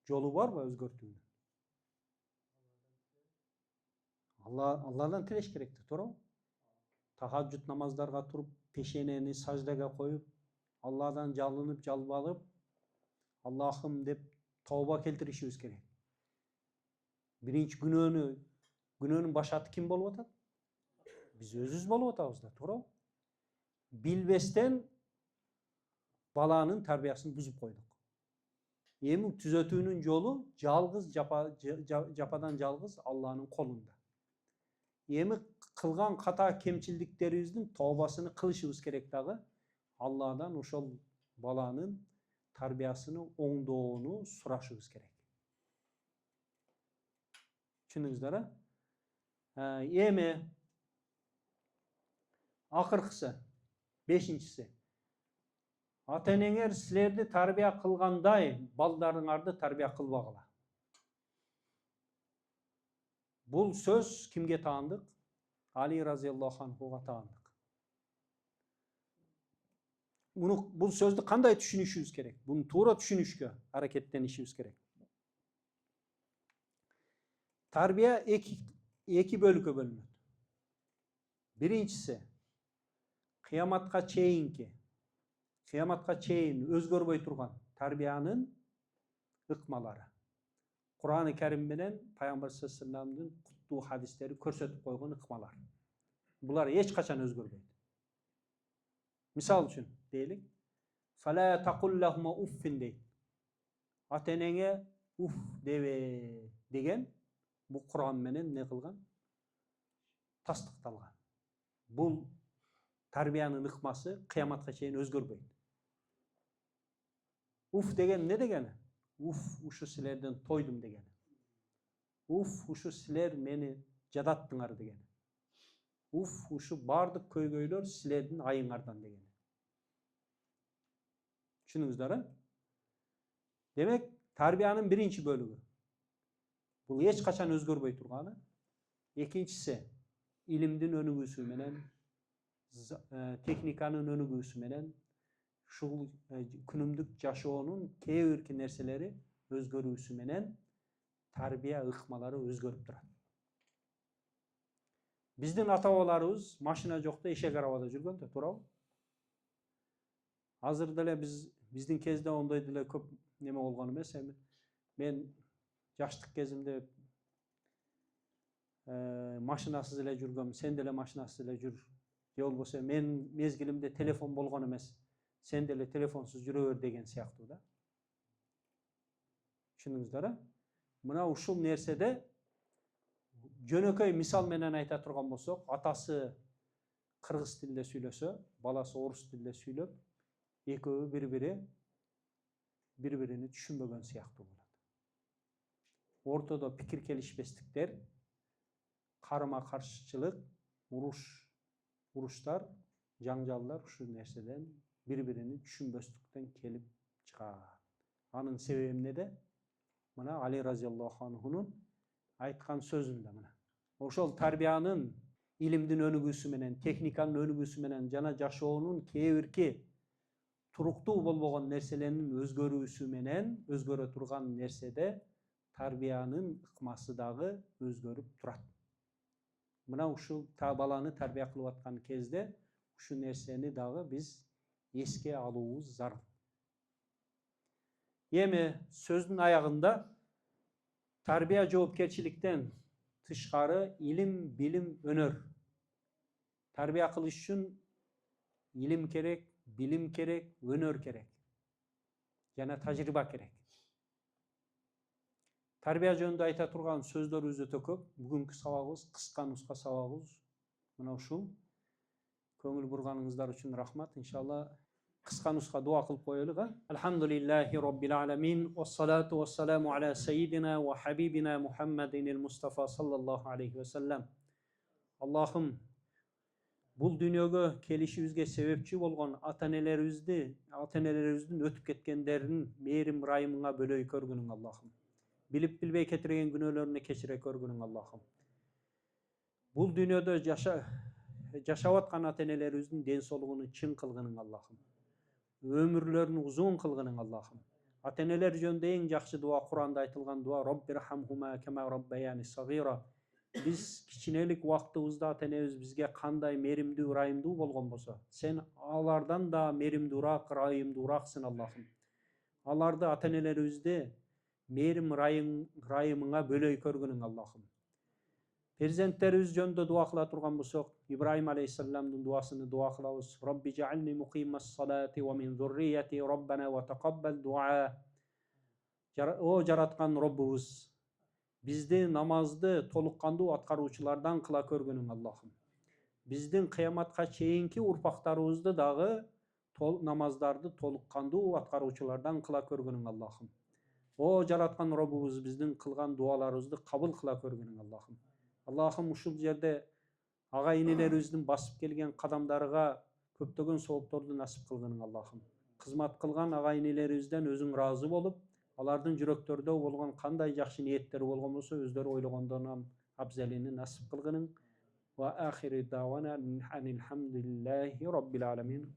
Жолу барбы өзгөртүүнүн? Алладан тилеш керек, туура? Тахажжуд намаздарга туруп, пешенени саждага коюп, Алладан жалынып, жалбалып, Аллахым деп тооба келтиришибиз керек. Биринчи күнөөнүн башаты ким болуп атат? Биз өзүбүз болуп атабыз да, туура? Билбестен баланын тарбиясын бузуп койдук. Эми түзөтүүнүн жолу жалгыз жападан жалгыз Алланын колунда. Эми кылган ката кемчилдиктерибиздин тообасыны кылышыбыз керек дагы, Алладан ошол баланын тарбиясыны оңдоону сурашыбыз керек. Түшүндүңүздөр? Эми акыркысы, бешинчиси. Ата-энеңер силерди тарбия кылгандай балдарыңарды тарбия кылбагыла. Бул сөз кимге таандык? Али разияллаху анхуга таандык. Бул сөздү кандай түшүнүшүбүз керек? Буну туура түшүнүшкө аракеттенишибиз керек. Тарбия эки бөлүккө бөлүнөт. Биринчиси кыяматка чейин өзгөрбөй турган тарбиянын ыкмалары. Kur'an-ı Kerim менен Пайгамбар саллаллаху алейхи ва салламдын куттуу хадистери көрсөтүп койгон ыкмалар. Булар эч качан өзгөрбөйт. Мисал үчүн дейлик, фала тaqul уффин дейт. Ата-энеңе уф дебе деген бул Кур'ан менен не кылган? Тастыкталган. Бул тарбиянын ыкмасы кыяматка чейин өзгөрбөйт. Уф деген не дегени? Уф, ушу силерден тойдум дегени. Уф, ушу силер мени жадаттыңар дегени. Уф, ушу бардык көйгөйлөр силердин айыңардан дегени. Түшүндүңүздөр? Демек, тарбиянын биринчи бөлүгү. Бул эч качан өзгөрбөй турганы. Экинчиси, илимдин өнүгүүсү менен, техниканын өнүгүүсү менен, ушул күнүмдүк жашоонун кээ бирки нерселери өзгөрүүсү менен тарбия ыкмалары өзгөрүп турат. Биздин ата бабаларыбыз машина жокто эшек арабада жүргөн да, туурабы? Азыр деле биздин кезде ондой деле көп неме болгон эмес. Мен жаштык кезимде машинасыз эле жүргөм, сен деле машинасыз эле жүр. Же болбосо мен мезгилимде телефон болгон эмес, сен деле телефонсуз жүрө бер деген сыяктуу да. Түшүндүңүздөр, э? Мына ушул нерседе жөнөкөй мисал менен айта турган болсок, атасы кыргыз тилинде сүйлөсө, баласы орус тилинде сүйлөп, экөө бири-бирини түшүнбөгөн сыяктуу болот. Ортодо пикир келишпестиктер, карама-каршылык, уруштар, жаңжалдар ушул нерседен бири-бирини түшүнбөстүктөн келип чыгат. Анын себеби эмнеде? Мына Али разияллаху анхунун айткан сөзүндө мына. Ошол тарбиянын илимдин өнүгүүсү менен, техниканын өнүгүүсү менен жана жашоонун кээ бирки туруктуу болбогон нерселеринин өзгөрүүсү менен өзгөрө турган нерседе тарбиянын ыкмасы дагы өзгөрүп турат. Мына ушул баланы тарбия кылып аткан кезде ушул нерсени дагы биз эске алуубуз зарыл. Эми сөздүн аягында тарбия жоопкерчиликтен тышкары илим, билим, өнөр. Тарбия кылыш үчүн илим керек, билим керек, өнөр керек. Жана тажрыйба керек. Тарбия жөнүндө айта турган сөздөрүбүз өтө көп. Бүгүнкү сабагыбыз, кыска нуска сабагыбыз мына ушул. Көңүл бурганыңыздар үчүн рахмат. Иншалла кыска нуска дуа кылып коелук. Алхамдулиллахи роббил аламин, вассалату вассаламу аля сайидина ва хабибина Мухаммадинил Мустафа саллаллаху алейхи ва саллам. Аллахым, бул дүйнөгө келишибизге себепчи болгон ата-энелерибиздин өтүп кеткендердин мээрим райымыңа бөлөй көргүнүң Аллахым. Билип билбей кетирген күнөөлөрүнү кечире көргүнүң Аллахым. Бул дүйнөдө жашап аткан ата-энелерибиздин ден соолугун чың кылгының Аллахым. Өмүрлөрүн узун кылгының Аллахым. Ата-энелер жөнүндө эң жакшы дуа Куранда айтылган дуа Роббирхамхума кама роббаяни сагира. Биз кичинелик убактыбызда ата-энебиз бизге кандай мээримдүү, ырайымдуу болгон болсо, сен алардан да мээримдүүраак, ырайымдуураксың Аллахым. Аларды ата-энелерибизди мээрим райымыңа бөлөй көргүнүң Аллахым. Перзенттерибиз жөнүндө дуа кыла турган болсок, Ибраим алейхиссаламдын дуасыны дуа кылабыз. Робби жаални мукимас салати ва мин зуррияти роббана ва тақаббал дуа. О жараткан Роббубуз, бизди намазды толук кандуу аткаруучулардан кыла көргүнүң Аллахым. Биздин кыяматка чейинки урпактарыбызды дагы намаздарды толук кандуу аткаруучулардан кыла көргүнүң Аллахым. О жараткан Роббубуз, биздин кылган дуаларыбызды кабыл кыла көргүнүң Аллахым. Аллахым, ушул жерде ага-инелерибиздин басып келген кадамдарга көптөгөн соопторду насип кылгының Аллахым. Кызмат кылган ага-инелерибизден өзүң ыраазы болуп, алардын жүрөктөрдө болгон кандай жакшы ниеттери болгон болсо, өздөрү ойлогондон абзелини насип кылгының. Ва ахири давана анилхамдулиллахи роббил аламин.